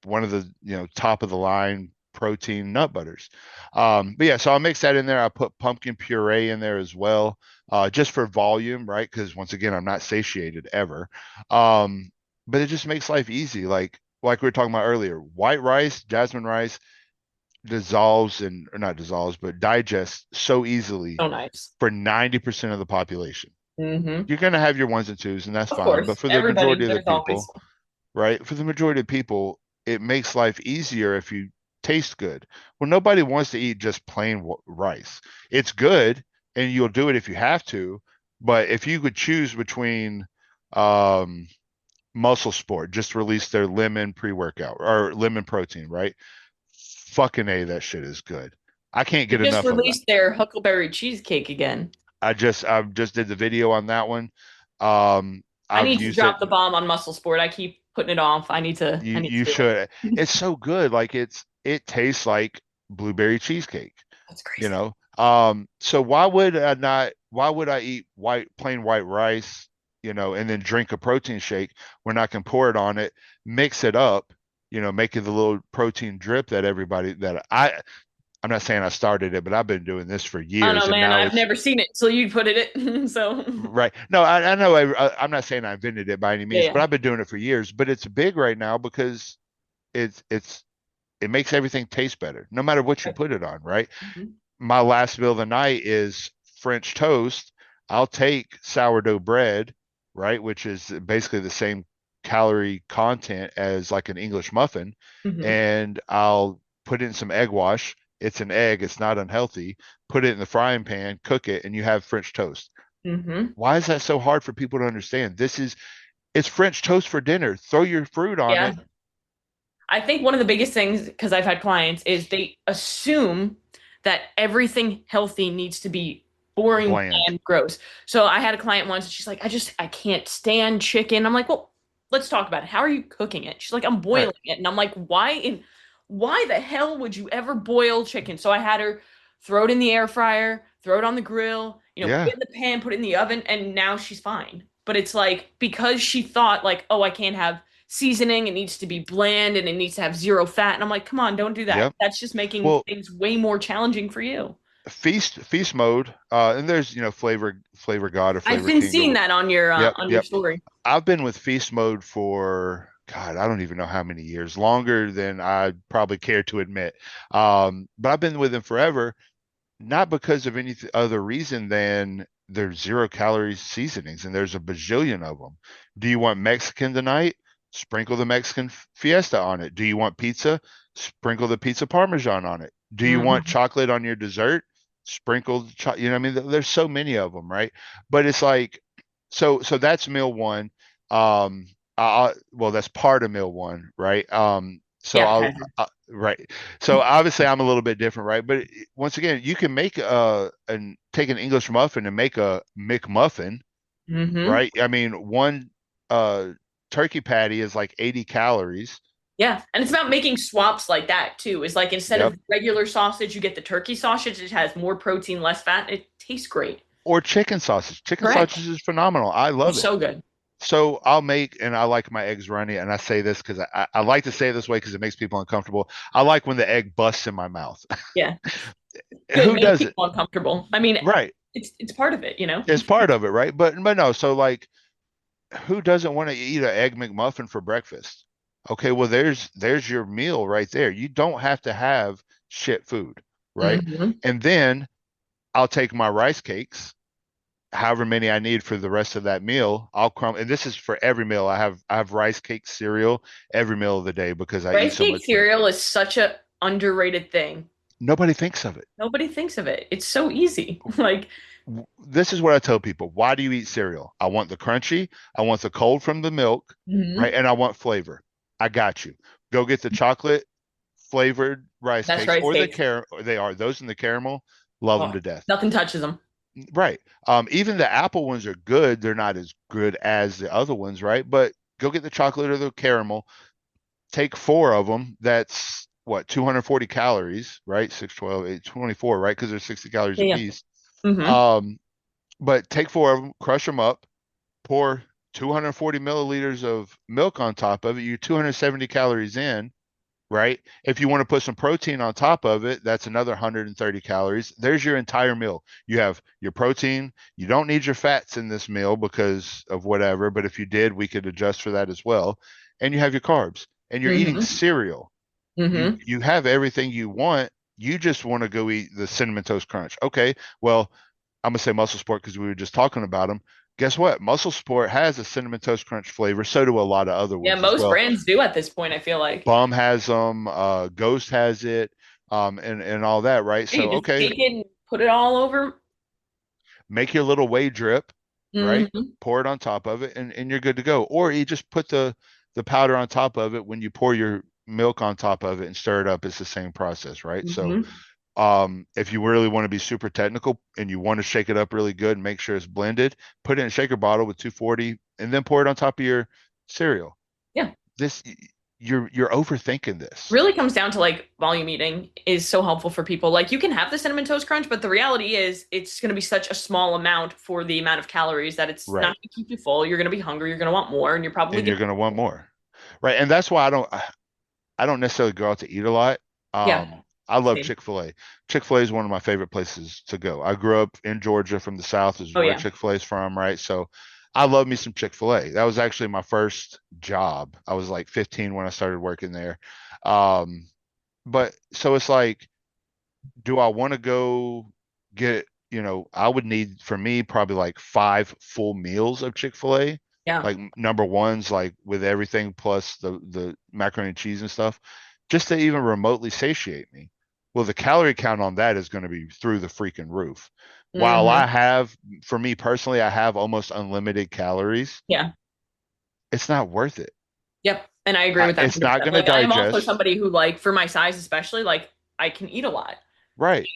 one of the top of the line protein nut butters. But yeah, so I'll mix that in there. I put pumpkin puree in there as well, just for volume, right? Because once again, I'm not satiated ever. Um, but it just makes life easy. Like we were talking about earlier, white rice, jasmine rice dissolves and or not dissolves, but digests so easily So nice. for 90% of the population. Mhm. You're gonna have your ones and twos, and that's Of fine. But course. for the Everybody, majority of the there's always. people, right? For the majority of people, it makes life easier if you taste good. Well, nobody wants to eat just plain rice. It's good, and you'll do it if you have to. But if you could choose between um, Muscle Sport, just released their lemon pre-workout or lemon protein, right? Fucking A, that shit is good. I can't They get just enough of that. released their Huckleberry cheesecake again. I just did the video on that one. Um, I I've need to used it. drop the bomb on Muscle Sport. I keep putting it off. I need You to do should. it. It's so good. Like it tastes like blueberry cheesecake, That's you crazy. know. So why would I eat plain white rice, and then drink a protein shake when I can pour it on it, mix it up, make it the little protein drip that I'm not saying I started it, but I've been doing this for I don't years know, and man. now I've it's never seen it until you put it. So right. No, I know I'm not saying I invented it by any yeah, means, yeah. but I've been doing it for years, but it's big right now because it's it makes everything taste better, no matter what you Right. put it on, right? Mhm. My last meal of the night is French toast. I'll take sourdough bread, right, which is basically the same calorie content as like an English muffin, Mhm. and I'll put in some egg wash. It's an egg, it's not unhealthy. Put it in the frying pan, cook it, and you have French toast. Mhm. Why is that so hard for people to understand? It's French toast for dinner. Throw your fruit on Yeah. it, I think one of the biggest things, because I've had clients, is they assume that everything healthy needs to be boring, bland. bland, gross. So I had a client once, and she's like, I can't stand chicken. I'm like, well, let's talk about it. How are you cooking it? She's like, I'm Right. boiling it. And I'm like, why the hell would you ever boil chicken? So I had her throw it in the air fryer, throw it on the grill, put it Yeah. in the pan, put it in the oven, and now she's fine. But it's like, because she thought like, oh, I can't have seasoning, it needs to be bland and it needs to have zero fat. And I'm like, come on, don't do that. Yep. That's just making Well, things way more challenging for you. feast mode, and there's flavor god or I've flavor been king. seeing that Yep, on your yep. story. I've been with feast mode for God, I don't even know how many years, longer than I probably care to admit. But I've been with him forever, not because of any other reason than there's 0 calorie seasonings and there's a bajillion of them. Do you want Mexican tonight? Sprinkle the Mexican fiesta on it. Do you want pizza? Sprinkle the pizza parmesan on it. Do you want Hmm. chocolate on your dessert? Sprinkle, what I mean, there's so many of them, right? But it's like, so that's meal one. Well, that's part of meal one, right? So Yeah, okay. right. So obviously I'm a little bit different, right? But once again, you can make and take an English muffin and make a McMuffin, Hmm. right? I mean, one uh turkey patty is like 80 calories. Yeah, and it's about making swaps like that too. It's like instead Yep. of regular sausage, you get the turkey sausage. It has more protein, less fat. It tastes great. Or chicken sausage. Chicken Correct. sausage is phenomenal. I Oh, love it. so good. So I'll make, and I like my eggs runny, and I say this because I like to say it this way because it makes people uncomfortable. I like when the egg busts in my mouth. Yeah, good. Who Make does it? people uncomfortable. I mean, Right. it's part of it. It's part of it, right? But no, so like who doesn't want to eat an egg McMuffin for breakfast? Okay, well there's your meal right there. You don't have to have shit food, right? Hmm. And then I'll take my rice cakes, however many I need for the rest of that meal. And this is for every meal. I have rice cake cereal every meal of the day because I eat Rice so cake much meat. cereal is such a underrated thing. Nobody thinks of it. Nobody thinks of it. It's so easy. Like, This is what I tell people. Why do you eat cereal? I want the crunchy, I want the cold from the milk, right? mhm. And I want flavor. I got you. Go get the chocolate flavored rice That's cakes rice or cakes. they are those in the caramel. Love them Oh, to death. nothing touches them. Right. Even the apple ones are good. They're not as good as the other ones, right? But go get the chocolate or the caramel. Take 4 of them. That's what 240 calories, right? 6, 12, 8, 24, right? Because they're 60 calories a Yeah. piece. Hmm. Um, but take 4 of them, crush them up, pour 240 milliliters of milk on top of it. You're 270 calories in, right? If you want to put some protein on top of it, that's another 130 calories. There's your entire meal. You have your protein. You don't need your fats in this meal because of whatever, but if you did, we could adjust for that as well. And you have your carbs and you're eating Hmm. cereal. You Hmm. you have everything you want. You just want to go eat the cinnamon toast crunch. Okay, well, I'm gonna say Muscle Sport because we were just talking about them. Guess what? Muscle Sport has a cinnamon toast crunch flavor. So do a lot of other Yeah, ones as most well. brands do at this point, I feel like. Bum has them. Ghost has it. And all that, right? You So just okay, take it and put it all over. make your little whey drip, right? Hmm. Pour it on top of it, and you're good to go. Or you just put the powder on top of it when you pour your milk on top of it and stir it up. It's the same process, right? So Hmm. if you really want to be super technical and you want to shake it up really good and make sure it's blended, put it in a shaker bottle with 240 and then pour it on top of your cereal. Yeah. this you're overthinking this. Really comes down to like volume eating is so helpful for people. Like you can have the cinnamon toast crunch, but the reality is it's going to be such a small amount for the amount of calories that it's not Right. going to keep you full. You're going to be hungry. You're going to want more, and you're probably And going you're to. going to want more. Right. And that's why I don't necessarily go out to eat a lot. Yeah. I love Same. Chick-fil-A. Chick-fil-A is one of my favorite places to go. I grew up in Georgia from the South, is Oh where yeah. Chick-fil-A is from, right? So I love me some Chick-fil-A. That was actually my first job. I was like 15 when I started working there. Um, but so it's like, do I want to go get, I would need for me probably like 5 full meals of Chick-fil-A, Yeah. like number ones, like with everything plus the macaroni and cheese and stuff, just to even remotely satiate me. Well, the calorie count on that is going to be through the freaking roof. While Hmm. I have, for me personally, I have almost unlimited calories, Yeah. it's not worth it. Yep. And I agree with that It's not 100%. going to Like I am also digest. somebody who like for my size especially, like I can eat a lot. Right.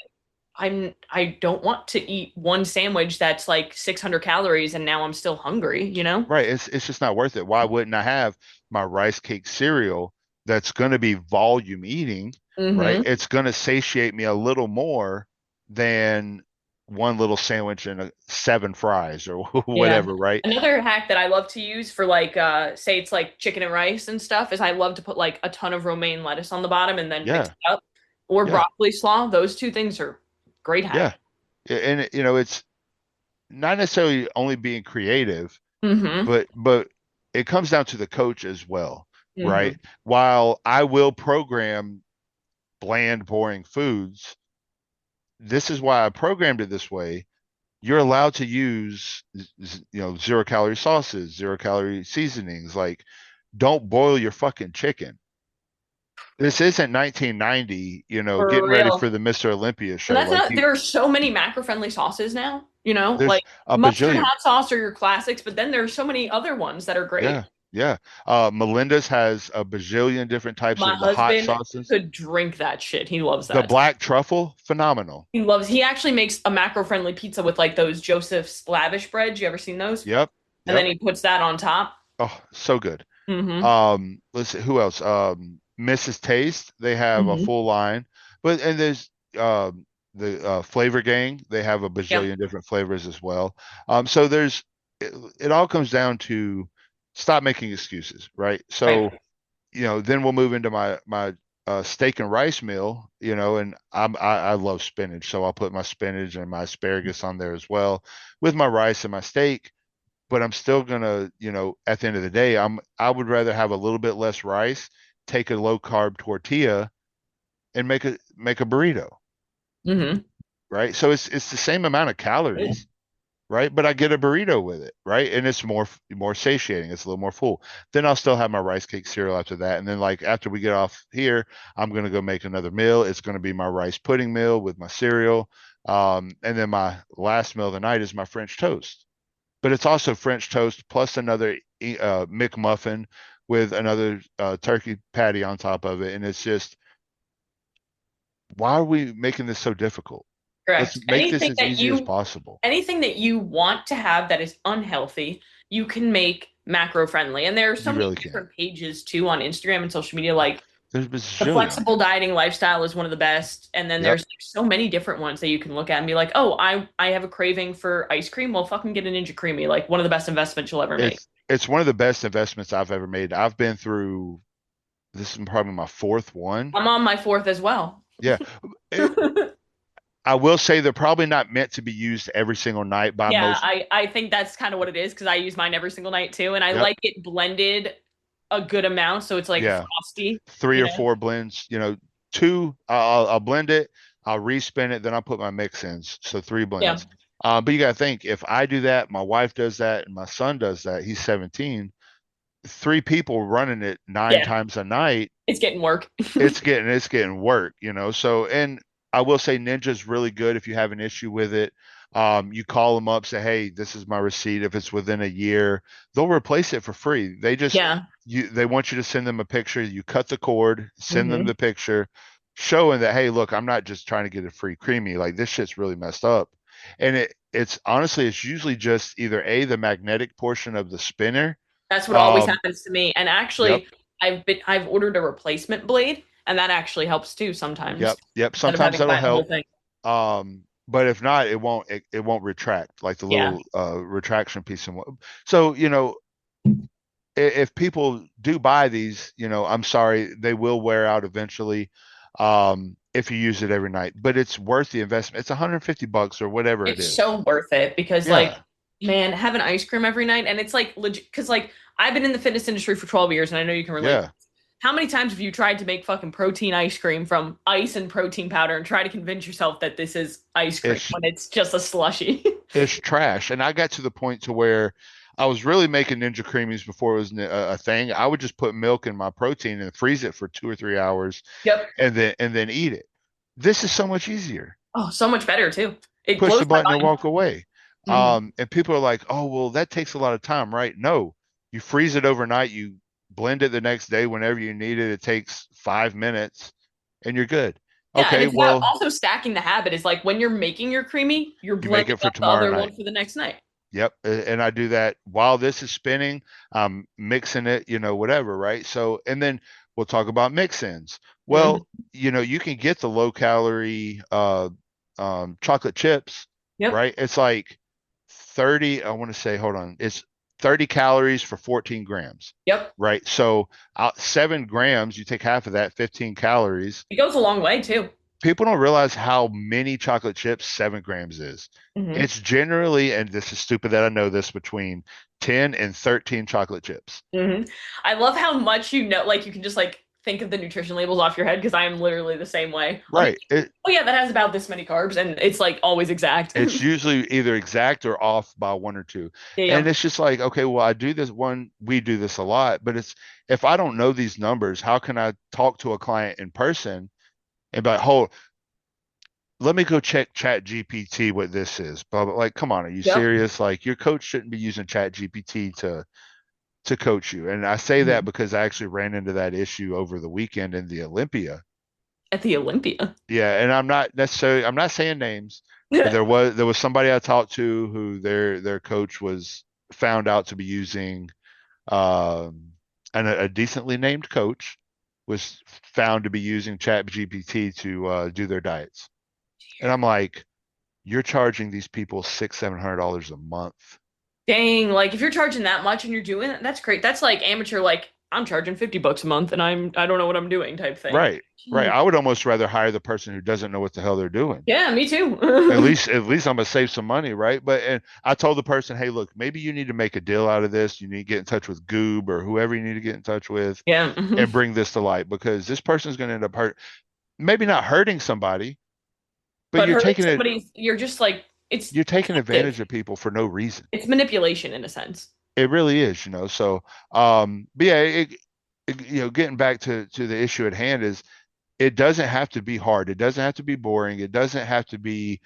I don't want to eat one sandwich that's like 600 calories and now I'm still hungry, you know? Right. It's just not worth it. Why wouldn't I have my rice cake cereal that's going to be volume eating, right? Hmm. It's going to satiate me a little more than one little sandwich and 7 fries or Yeah. whatever, right? Another hack that I love to use for like say it's like chicken and rice and stuff is I love to put like a ton of romaine lettuce on the bottom and then mix Yeah. it up. Or Yeah. broccoli slaw. Those two things are great Yeah. hack. And it's not necessarily only being creative, Hmm. but it comes down to the coach as well, right? Hmm. While I will program bland, boring foods, this is why I programmed it this way. You're allowed to use, 0 calorie sauces, 0 calorie seasonings. Like, don't boil your fucking chicken. This isn't 1990, For getting ready real. for the Mr. Olympia And show. that's Like not, there are so many macro-friendly sauces now, you know, there's like a mustard bajillion. hot sauce are your classics, but then there are so many other ones that are great. Yeah, yeah. Melinda's has a bajillion different types My of the hot husband sauces. could drink that shit. He loves The that. black truffle, phenomenal. He actually makes a macro-friendly pizza with like those Joseph's lavish breads. You ever seen those? Yep, And then yep. he puts that on top. Oh, so good. Hmm. Let's see who else. Mrs. Taste, they have a Hmm. full line, and there's the Flavor Gang, they have a Yeah. bajillion different flavors as well. So it all comes down to stop making excuses, right? Right. So then we'll move into my steak and rice meal, and I love spinach, so I'll put my spinach and my asparagus on there as well with my rice and my steak. But I'm still gonna, at the end of the day, I would rather have a little bit less rice, take a low carb tortilla, and make a burrito, Hmm. right? So it's the same amount of calories, right? But I get a burrito with it, right? And it's more satiating. It's a little more full. Then I'll still have my rice cake cereal after that. And then like after we get off here, I'm gonna go make another meal. It's gonna be my rice pudding meal with my cereal. And then my last meal of the night is my French toast. But it's also French toast plus another McMuffin with another turkey patty on top of it. And it's just, why are we making this so difficult? Let's Correct. make this as easy as possible. Anything that you want to have that is unhealthy, you can make macro friendly. And there are so You many really can. different pages too on Instagram and social media. Like There's a the bazillion. flexible dieting lifestyle is one of the best. And then Yep. there's like so many different ones that you can look at and be like, oh, I have a craving for ice cream. Well, fucking get a Ninja Creamy. Like one of the best investments you'll ever make. It's one of the best investments I've ever made. I've been through this is probably my fourth one. I'm on my fourth as well. Yeah. It, I will say they're probably not meant to be used every single night by Yeah, most. I think that's kind of what it is because I use mine every single night too. And I Yep. like it blended a good amount. So it's like Yeah. frosty, Three you or know? four blends, two, I'll blend it, I'll respin it, then I'll put my mix in. So three Yeah. blends. But you got to think, if I do that, my wife does that, and my son does that, he's 17, three people running it nine Yeah. times a night, It's getting work. it's getting work, So, and I will say Ninja's really good if you have an issue with it. You call them up, say, hey, this is my receipt. If it's within a year, they'll replace it for free. Yeah. They want you to send them a picture. You cut the cord, send them Hmm. the picture, showing that, hey, look, I'm not just trying to get a free creamy. Like this shit's really messed up. And it's honestly, it's usually just either the magnetic portion of the spinner. That's what always Um, happens to me. And yep. actually, I've ordered a replacement blade, and that actually helps too sometimes, Yep. instead of Sometimes having to that'll buy the whole help. thing. But if not, it won't retract like the Yeah. little retraction piece. So, if people do buy these, I'm sorry, they will wear out eventually, if you use it every night. But it's worth the investment. It's $150 or whatever it It's is. so worth it because, like, Yeah, man, having ice cream every night, and it's like legit. Because, like, I've been in the fitness industry for 12 years, and I know you can relate. yeah. How many times have you tried to make fucking protein ice cream from ice and protein powder and try to convince yourself that this is ice cream It's when it's just a slushy? it's trash. And I got to the point to where I was really making Ninja Creamies before it was a thing. I would just put milk in my protein and freeze it for 2 or 3 hours, Yep. and then eat it. This is so much easier. Oh, so much better too. It Push blows the my button and mind. walk away. Mhm. And people are like, "Oh, well, that takes a lot of time, right?" No, you freeze it overnight. You blend it the next day whenever you need it. It takes 5 minutes, and you're good. Yeah, and Okay, it's about well, also stacking the habit. Is like when you're making your creamy, you're you make blending it for up the tomorrow other one night. for the next night. Yep. And I do that while this is spinning. I'm mixing it, whatever, right? So, and then we'll talk about mix-ins. Mhm. Well, you can get the low calorie chocolate chips, Yep. right? It's like 30, I want to say, hold on, it's 30 calories for 14 grams, Yep. right? So, 7 grams, you take half of that, 15 calories. It goes a long way too. People don't realize how many chocolate chips 7 grams is. Hmm. It's generally, and this is stupid that I know this, between 10 and 13 chocolate chips. Hmm. I love how much you know, like you can just like think of the nutrition labels off your head because I am literally the same way. I'll be like, Right. oh yeah, that has about this many carbs, and it's like always exact. It's usually either exact or off by one or two. And Yeah. it's just like, okay, well, we do this a lot, but it's, if I don't know these numbers, how can I talk to a client in person and be like, hold, let me go check Chat GPT what this is. Blah, blah. Like, come on, are you Yep. serious? Like, your coach shouldn't be using Chat GPT to coach you. And I say that Mhm. because I actually ran into that issue over the weekend in the Olympia. At the Olympia. Yeah, and I'm not saying names, but there was somebody I talked to who their coach was found out to be using, and a decently named coach was found to be using Chat GPT to do their diets. And I'm like, you're charging these people $600-700 a month. Dang, like if you're charging that much and you're doing it, that's great. That's like amateur, like I'm charging $50 a month and I don't know what I'm doing type thing. Right. Right. Jeez. I would almost rather hire the person who doesn't know what the hell they're doing. Yeah, me At too. least at least I'm gonna save some money, right? But and I told the person, hey, look, maybe you need to make a deal out of this. You need to get in touch with Goob or whoever you need to get in touch with Yeah. and bring this to light, because this person's gonna end up maybe not hurting somebody, but But hurting somebody, you're just like it's you're taking deceptive. advantage of people for no reason. It's manipulation in a sense. It really is. So but yeah, getting back to the issue at hand is, it doesn't have to be hard. It doesn't have to be boring. It doesn't have to be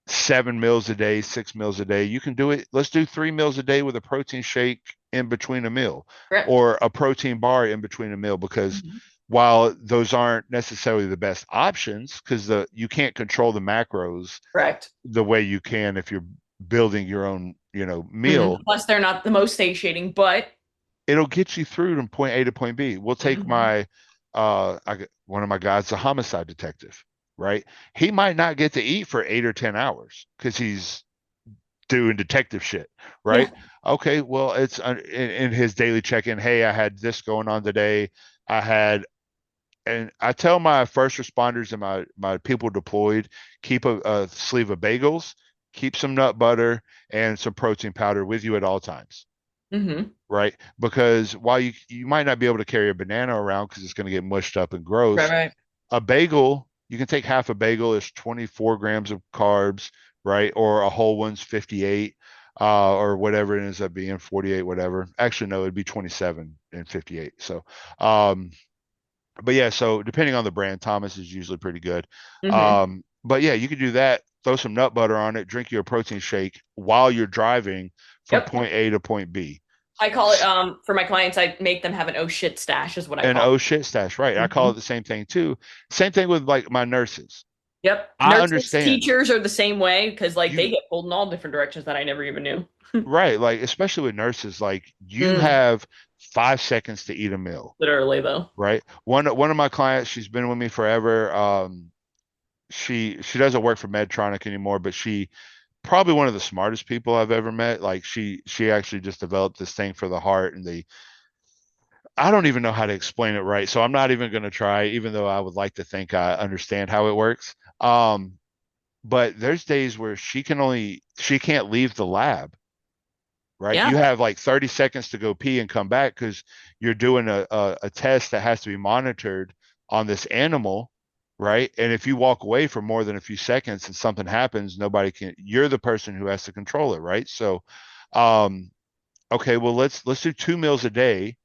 7 meals a day, 6 meals a day. You can do it. Let's do 3 meals a day with a protein shake in between a meal, Correct. or a protein bar in between a meal, because Mhm. while those aren't necessarily the best options, because you can't control the macros Correct. the way you can if you're building your own, Mhm. meal, Plus, they're not the most satiating, but it'll get you through from point A to point B. We'll take mhm. one of my guys, a homicide detective, right? He might not get to eat for 8 or 10 hours because he's doing detective shit, Yeah. right? Okay, well, it's in his daily check-in. Hey, I had this going on today. I had, and I tell my first responders and my people deployed, keep a sleeve of bagels, keep some nut butter and some protein powder with you at all times, Hmm. right? Because while you might not be able to carry a banana around because it's going to get mushed up and Right, gross, right. a bagel, you can take half a bagel, is 24 grams of carbs, right? Or a whole one's 58, or whatever it ends up being, 48, whatever. Actually, no, it'd be 27 and 58. So, but yeah, so depending on the brand, Thomas is usually pretty good. Hmm. But yeah, you could do that. Throw some nut butter on it, drink your protein shake while you're driving from Yep. point A to point B. I call it for my clients, I make them have an oh shit stash is what I And call oh shit stash, right? it. I call it the same thing too. Same thing with like my nurses. Yep. I Nurses, understand. teachers are the same way because like they You get pulled in all different directions that I never even knew. right, like especially with nurses, like you Mm, have 5 seconds to eat a meal, literally though. right? One of my clients, she's been with me forever. She doesn't work for Medtronic anymore, but she probably one of the smartest people I've ever met. Like she actually just developed this thing for the heart, and they I don't even know how to explain it right, so I'm not even going to try, even though I would like to think I understand how it works. But there's days where she can't leave the lab, right? Yeah. You have like 30 seconds to go pee and come back because you're doing a test that has to be monitored on this animal, right? And if you walk away for more than a few seconds and something happens, you're the person who has to control it, right? So, um, okay, well let's do 2 meals a day,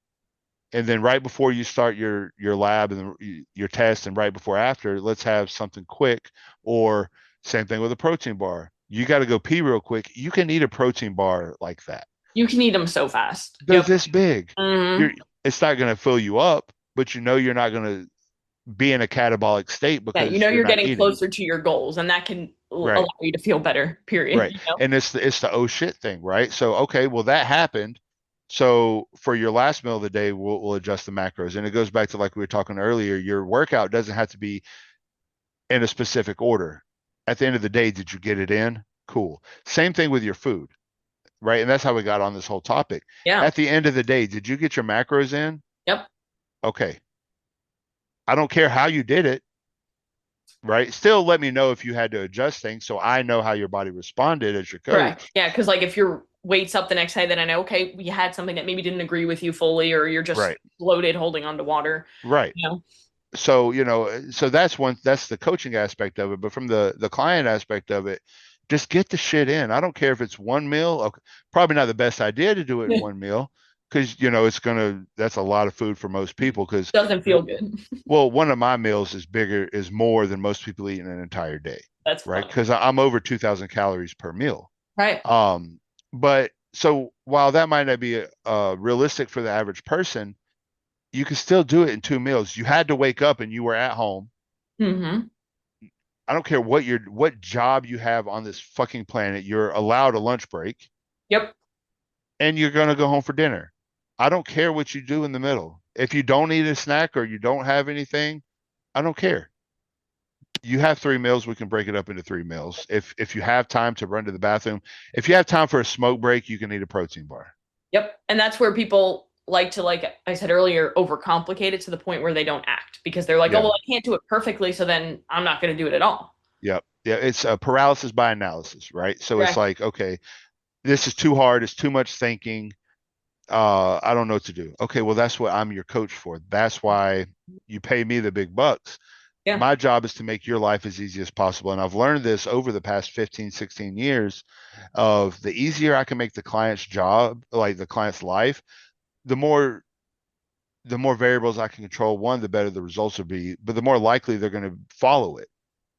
and then right before you start your lab and your test, and right before after, let's have something quick. Or same thing with a protein bar. You got to go pee real quick. You can eat a protein bar like that. You can eat them so fast. They're Yep. this big. Hmm. You're It's not going to fill you up, but you know you're not going to be in a catabolic state Yeah, you because know you're you're not getting eating. closer to your goals, and that can allow Right. you to feel better. Period. Right. You know. And it's the oh shit thing, right? So okay, well that happened. So for your last meal of the day, we'll adjust the macros. And it goes back to like we were talking earlier, your workout doesn't have to be in a specific order. At the end of the day, did you get it in? Cool. Same thing with your food, right? And that's how we got on this whole topic. Yeah. At the end of the day, did you get your macros in? Yep. Okay. I don't care how you did it, right? Still let me know if you had to adjust things so I know how your body responded as your Correct. coach. Yeah, because like if your weight's up the next day, then I know okay, we had something that maybe didn't agree with you fully, or you're just Right. bloated, holding on to water. Right. You know. So so that's the coaching aspect of it. But from the client aspect of it, just get the shit in. I don't care if it's one meal. Okay, probably not the best idea to do it in one meal, because that's a lot of food for most people. Because Doesn't feel good. well, one of my meals is more than most people eat in an entire day, That's right? funny. Because I'm over 2,000 calories per meal. Right. um but so while that might not be realistic for the average person, you can still do it in 2 meals. You had to wake up and you were at home. Mm-hmm. I don't care what job you have on this fucking planet. You're allowed a lunch break, Yep. and you're gonna go home for dinner. I don't care what you do in the middle. If you don't eat a snack or you don't have anything, I don't care. You have 3 meals. We can break it up into 3 meals. If you have time to run to the bathroom, if you have time for a smoke break, you can eat a protein bar. Yep. And that's where people like to, like I said earlier, overcomplicate it to the point where they don't act because they're like, oh, Yeah. well, I can't do it perfectly. So then I'm not going to do it at all. Yep. Yeah. It's a paralysis by analysis, right? So it's Correct. like, okay, this is too hard. It's too much thinking. I don't know what to do. Okay, well, that's what I'm your coach for. That's why you pay me the big bucks. Yeah. My job is to make your life as easy as possible. And I've learned this over the past 15, 16 years of the easier I can make the client's job, like the client's life, the more variables I can control, one, the better the results will be, but the more likely they're going to follow it.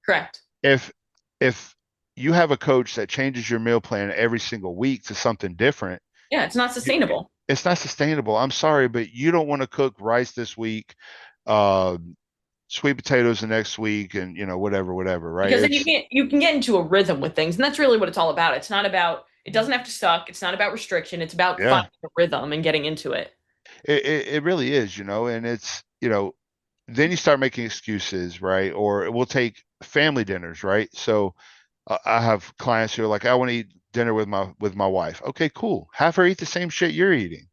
Correct. If if you have a coach that changes your meal plan every single week to something different, Yeah. It's not you, sustainable it's not sustainable. I'm sorry, but you don't want to cook rice this week, uh, sweet potatoes the next week, and whatever, right? because then It's you can get into a rhythm with things. And that's really what it's all about. It's not about, it doesn't have to suck. It's not about restriction. It's about yeah, finding a rhythm and getting into it. it really is, and it's then you start making excuses, right? Or we'll take family dinners, right? So I have clients who are like, I want to eat dinner with my wife. Okay, cool. Have her eat the same shit you're eating.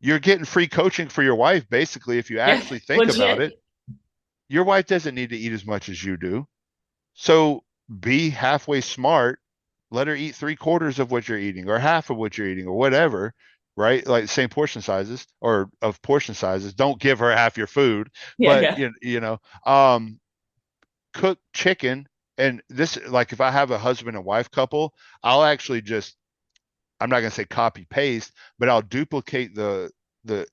You're getting free coaching for your wife, basically, if you Yeah. actually think about Legit. it. Your wife doesn't need to eat as much as you do. So be halfway smart. Let her eat 3/4 of what you're eating, or half of what you're eating, or whatever, right? Like same portion sizes or of portion sizes. Don't give her half your food, Yeah. but Yeah. um, cook chicken. And this, like, if I have a husband and wife couple, I'll actually just, I'm not gonna say copy paste, but I'll duplicate the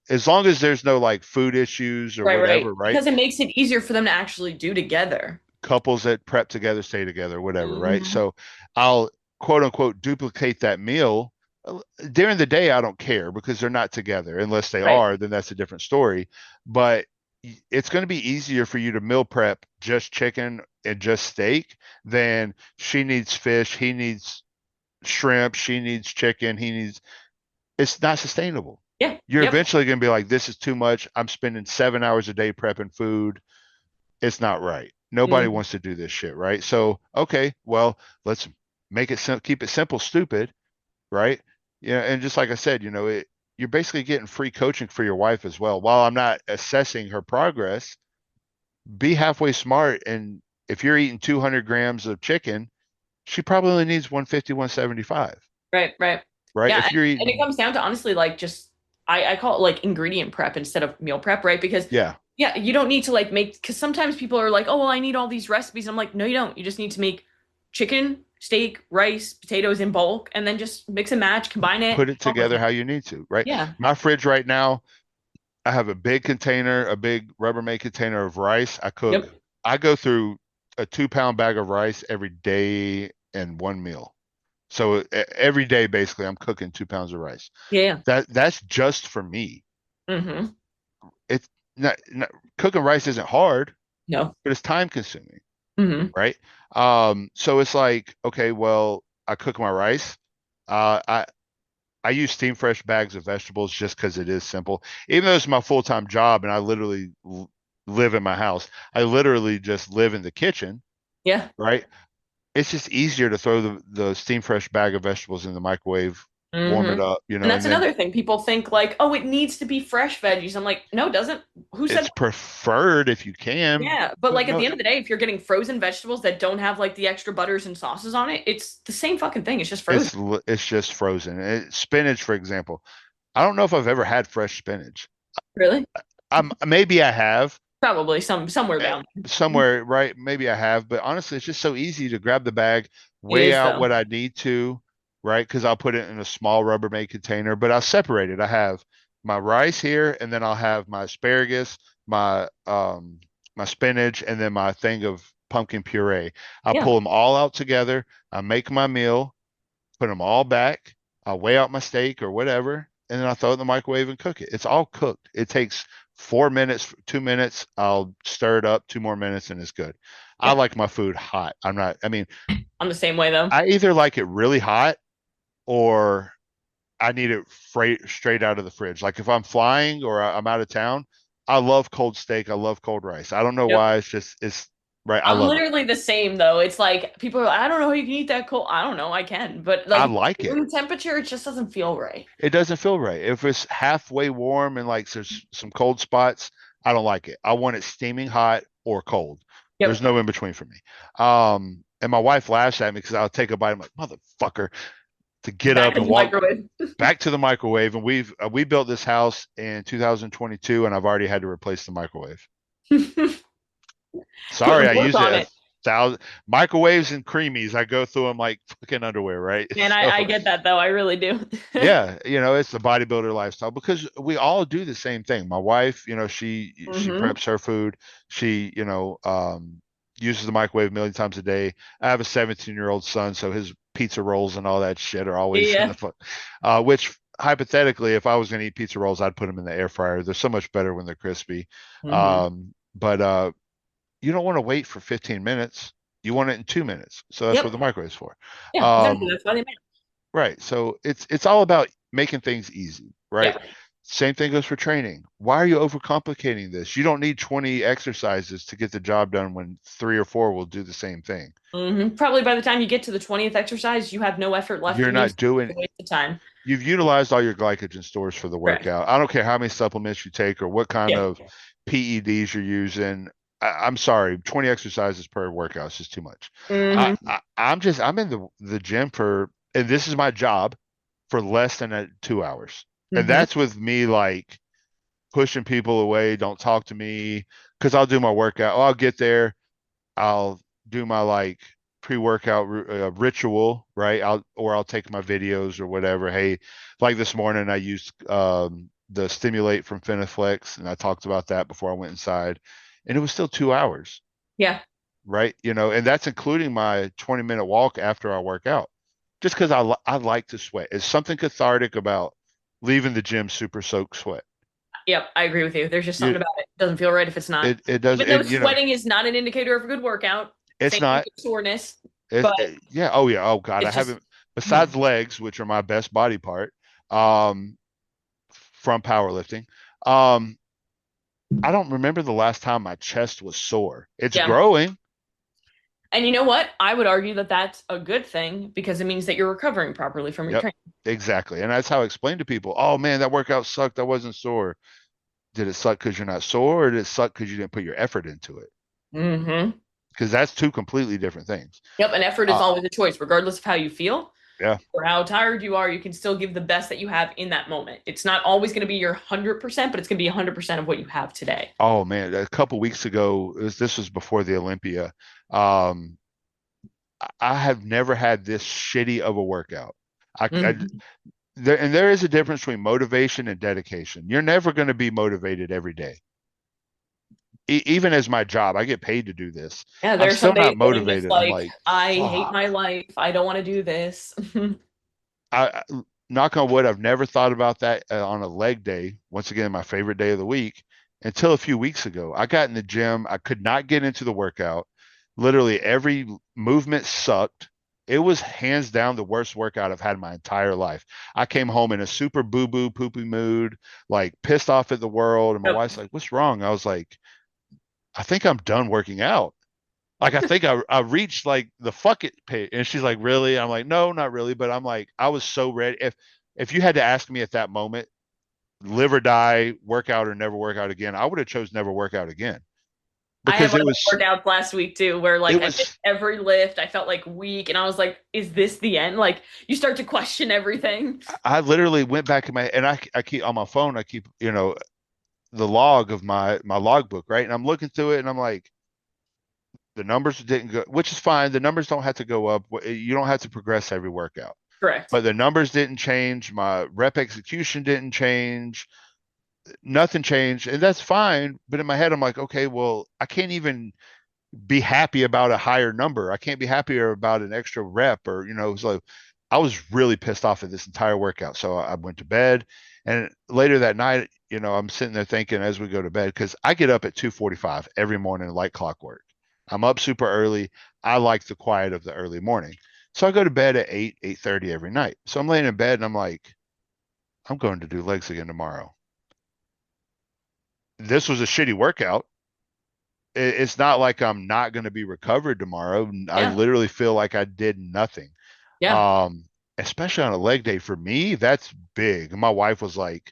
as long as there's no like food issues or Right. Right. whatever, right? Because it makes it easier for them to actually do together. Couples that prep together stay together, whatever, right? Hmm. So I'll quote unquote duplicate that meal. During the day I don't care because they're not together. Unless they Right. are, then that's a different story. But it's going to be easier for you to meal prep just chicken and just steak than she needs fish, he needs shrimp, she needs chicken, he needs. It's not sustainable. Yeah. You're Yep. eventually going to be like, this is too much. I'm spending 7 hours a day prepping food. It's not right. Nobody Mhm. wants to do this shit, right? So, okay, well, let's make it keep it simple, stupid, right? Yeah, and just like I said, you're basically getting free coaching for your wife as well. While I'm not assessing her progress, be halfway smart. And if you're eating 200 grams of chicken, she probably only needs 150, 175, Right, right. right? Yeah, If you're and it eating, comes down to honestly like just I call it like ingredient prep instead of meal prep, right? Because yeah, yeah, you don't need to like make because sometimes people are like, oh well, I need all these recipes. I'm like, no, you don't. You just need to make chicken, steak, rice, potatoes in bulk, and then just mix and match, combine it, put it come up with together it. how you need to, right? Yeah. My fridge right now, I have a big container, a big Rubbermaid container of rice. Yep. I go through a 2 pound bag of rice every day and one meal. So every day, basically, I'm cooking 2 pounds of rice. Yeah. That's just for me. Mm-hmm. It's not cooking rice isn't hard, No. but it's time consuming, Mm-hmm. right? So it's like, okay, well, I cook my rice. Uh, I I use steam fresh bags of vegetables just because it is simple. Even though it's my full-time job and I literally live in my house, I literally just live in the kitchen, Yeah. right? It's just easier to throw the steam fresh bag of vegetables in the microwave, warm it Mm-hmm. up, And and that's then another thing. People think like, oh, it needs to be fresh veggies. I'm like, no, it doesn't. Who said it's preferred if you can, yeah, but but like at no, the end of the day, if you're getting frozen vegetables that don't have like the extra butters and sauces on it, it's the same fucking thing. It's just frozen. it's just frozen. Spinach, for example, I don't know if I've ever had fresh spinach. Really? Maybe I have, Probably somewhere uh, down there. somewhere, right? Maybe I have, but honestly, it's just so easy to grab the bag, It weigh is out though. what I need to, right? Because I'll put it in a small Rubbermaid container, but I'll separate it. I have my rice here, and then I'll have my asparagus, my my spinach, and then my thing of pumpkin puree. I'll Yeah. pull them all out together. I make my meal, put them all back. I'll weigh out my steak or whatever, and then I throw it in the microwave and cook it. It's all cooked. It takes 4 minutes, 2 minutes. I'll stir it up 2 more minutes, and it's good. I Yep. like my food hot. I mean, I'm the same way though. I either like it really hot or I need it straight out of the fridge. Like if I'm flying or I'm out of town, I love cold steak. I love cold rice. I don't know Yep. why. It's right. I I'm love it. literally the same though. It's like people are like, I don't know how you can eat that cold. I don't know, I can. But I like like it. room temperature, it just doesn't feel right. It doesn't feel right. If it's halfway warm and like there's some cold spots, I don't like it. I want it steaming hot or cold. There's Yep. no in between for me. And my wife laughs at me because I'll take a bite. I'm like, motherfucker, to get Back up in and the walk microwave. back to the microwave. And we built this house in 2022, and I've already had to replace the microwave. Sorry, Putting I work use it on a it. thousand microwaves and creamies. I go through them like fucking underwear, right? Man, I So get that though. I really do. yeah, it's the bodybuilder lifestyle because we all do the same thing. My wife, she Hmm. preps her food. She, uses the microwave a million times a day. I have a 17-year-old son, so his pizza rolls and all that shit are always in Yeah. the which hypothetically, if I was going to eat pizza rolls, I'd put them in the air fryer. They're so much better when they're crispy. Hmm. But you don't want to wait for 15 minutes. You want it in 2 minutes. So that's what the Yep. microwave's for. Yeah, exactly. Um, That's why they made Right. So it's all about making things easy, it. right? Same thing goes for training. Why are you overcomplicating this? You don't need 20 exercises to get the job done when three or four will do the same thing. Probably by the time you get to the 20th exercise, you have no effort left You're in you. not So it's doing a waste of time. You've utilized all your glycogen stores for the Correct. workout. I don't care how many supplements you take or what kind Yeah. of PEDs you're using. I'm sorry, 20 exercises per workout is just too much. Hmm. I'm in the gym and this is my job for less than 2 hours. And Hmm. that's with me like pushing people away. Don't talk to me because I'll do my workout. I'll get there. I'll do my like pre-workout ritual, right? I'll take my videos or whatever. Hey, like this morning I used the stimulate from Finiflex and I talked about that before I went inside, and it was still 2 hours, Yeah. right? And that's including my 20-minute walk after I work out. Just because I like to sweat. It's something cathartic about leaving the gym super soaked sweat. Yep, I agree with you. There's just something You, about it. Doesn't feel right if it's not. it does, Even though and sweating is not an indicator of a good workout, it's same thing not. with soreness, but Yeah. Oh yeah. Oh God. I it's just haven't. Besides legs, which are my best body part, um, from powerlifting, um, I don't remember the last time my chest was sore. It's yeah. growing. And you know what? I would argue that that's a good thing because it means that you're recovering properly from your Yep. training. Exactly. And that's how I explain to people. Oh man, that workout sucked. I wasn't sore. Did it suck because you're not sore, or did it suck because you didn't put your effort into it? Hmm. Because that's two completely different things. Yep, and effort is Uh, always a choice, regardless of how you feel yeah. or how tired you are. You can still give the best that you have in that moment. It's not always going to be your 100%, but it's going to be 100% of what you have today. Oh man, a couple weeks ago, this was before the Olympia. Um, I have never had this shitty of a workout. Mhm. There is a difference between motivation and dedication. You're never going to be motivated every day. Even as my job, I get paid to do this. Yeah, I'm there are still some not days that I'm just motivated. I'm like, like, I hate fuck. my life. I don't want to do this. Knock on wood, I've never thought about that on a leg day. Once again, my favorite day of the week until a few weeks ago. I got in the gym. I could not get into the workout. Literally every movement sucked. It was hands down the worst workout I've had in my entire life. I came home in a super boo boo poopy mood, like pissed off at the world. And my Yep. wife's like, "What's wrong?" I was like, "I think I'm done working out." Like I think I reached like the fuck it pit. And she's like, really? I'm like, no, not really. But I'm like, I was so ready. If you had to ask me at that moment, live or die, work out or never work out again, I would have chose never work out again. I had Because one of those workouts last week too, where it like I missed was every lift. I felt like weak, and I was like, "Is this the end?" Like you start to question everything. I literally went back in my and I keep on my phone, I keep, the log of my logbook, right? And I'm looking through it and I'm like, the numbers didn't go, which is fine. The numbers don't have to go up. You don't have to progress every workout. Correct. But the numbers didn't change. My rep execution didn't change. Nothing changed. And that's fine. But in my head, I'm like, okay, well, I can't even be happy about a higher number. I can't be happier about an extra rep so I was really pissed off at this entire workout. So I went to bed and later that night, I'm sitting there thinking as we go to bed, because I get up at 2:45 every morning like clockwork. I'm up super early. I like the quiet of the early morning. So I go to bed at 8:30 every night. So I'm laying in bed and I'm like, I'm going to do legs again tomorrow. This was a shitty workout. It's not like I'm not going to be recovered tomorrow. I Yeah. literally feel like I did nothing. Yeah. Um, Especially on a leg day for me, that's big. My wife was like,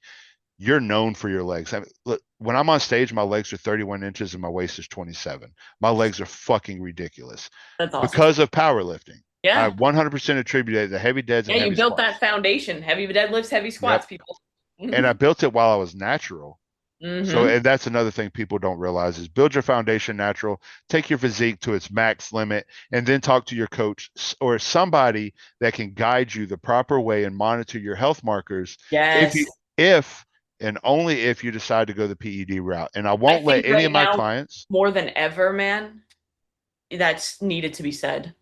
"You're known for your legs." I mean, look, when I'm on stage, my legs are 31 inches and my waist is 27. My legs are fucking ridiculous That's awesome. because of powerlifting. I Yeah. 100% attribute it to heavy deads Yeah. and You heavy built that squats. foundation. Heavy deadlifts, heavy Yep. squats, people. And I Hmm. built it while I was natural. So, Hmm. and that's another thing people don't realize is build your foundation natural, take your physique to its max limit, and then talk to your coach or somebody that can guide you the proper way and monitor your health markers if Yes. you, if and only if you decide to go the PED route. And I I won't let think any of right my now, clients, more than ever, man, that's needed to be said.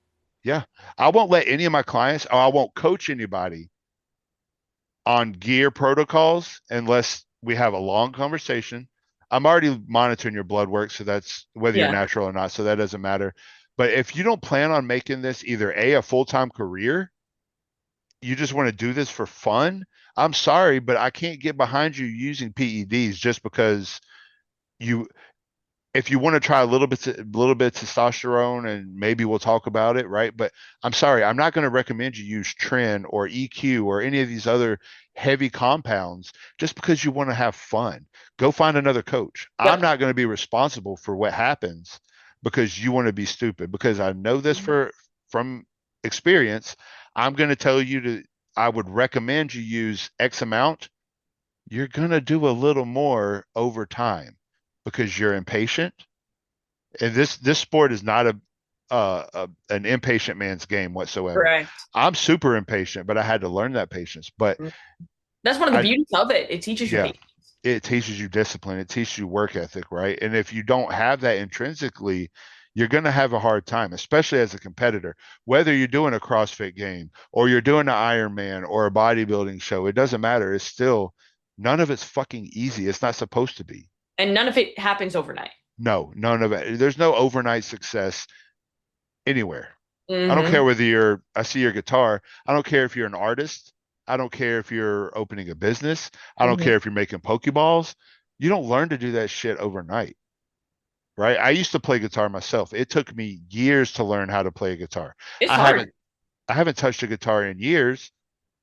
yeah, I won't let any of my clients, or I won't coach anybody on gear protocols unless we have a long conversation. I'm already monitoring your blood work, so that's whether you're Yeah. natural or not, so that doesn't matter. But if you don't plan on making this either a full-time career, you just want to do this for fun, I'm sorry, but I can't get behind you using PEDs just because you if you want to try a little bit of testosterone and maybe we'll talk about it, right? But I'm sorry, I'm not going to recommend you use Tren or EQ or any of these other heavy compounds just because you want to have fun. Go find another coach. I'm Yep. not going to be responsible for what happens because you want to be stupid, because I know this from experience. I'm going to tell you to I would recommend you use X amount. You're going to do a little more over time because you're impatient. And this sport is not an impatient man's game whatsoever. Correct. I'm super impatient, but I had to learn that patience. But That's one of the I beauties of it. It teaches you yeah, patience. it teaches you discipline. It teaches you work ethic, right? And if you don't have that intrinsically, you're going to have a hard time, especially as a competitor. Whether you're doing a CrossFit game or you're doing an Ironman or a bodybuilding show, it doesn't matter. It's still None of it's fucking easy. It's not supposed to be. And none of it happens overnight. No, none of it. There's no overnight success anywhere. I don't care Hmm. whether I see your guitar. I don't care if you're an artist. I don't care if you're opening a business. I don't care Hmm. if you're making Pokeballs. You don't learn to do that shit overnight, right? I used to play guitar myself. It took me years to learn how to play a guitar. It's I hard. haven't I haven't touched a guitar in years,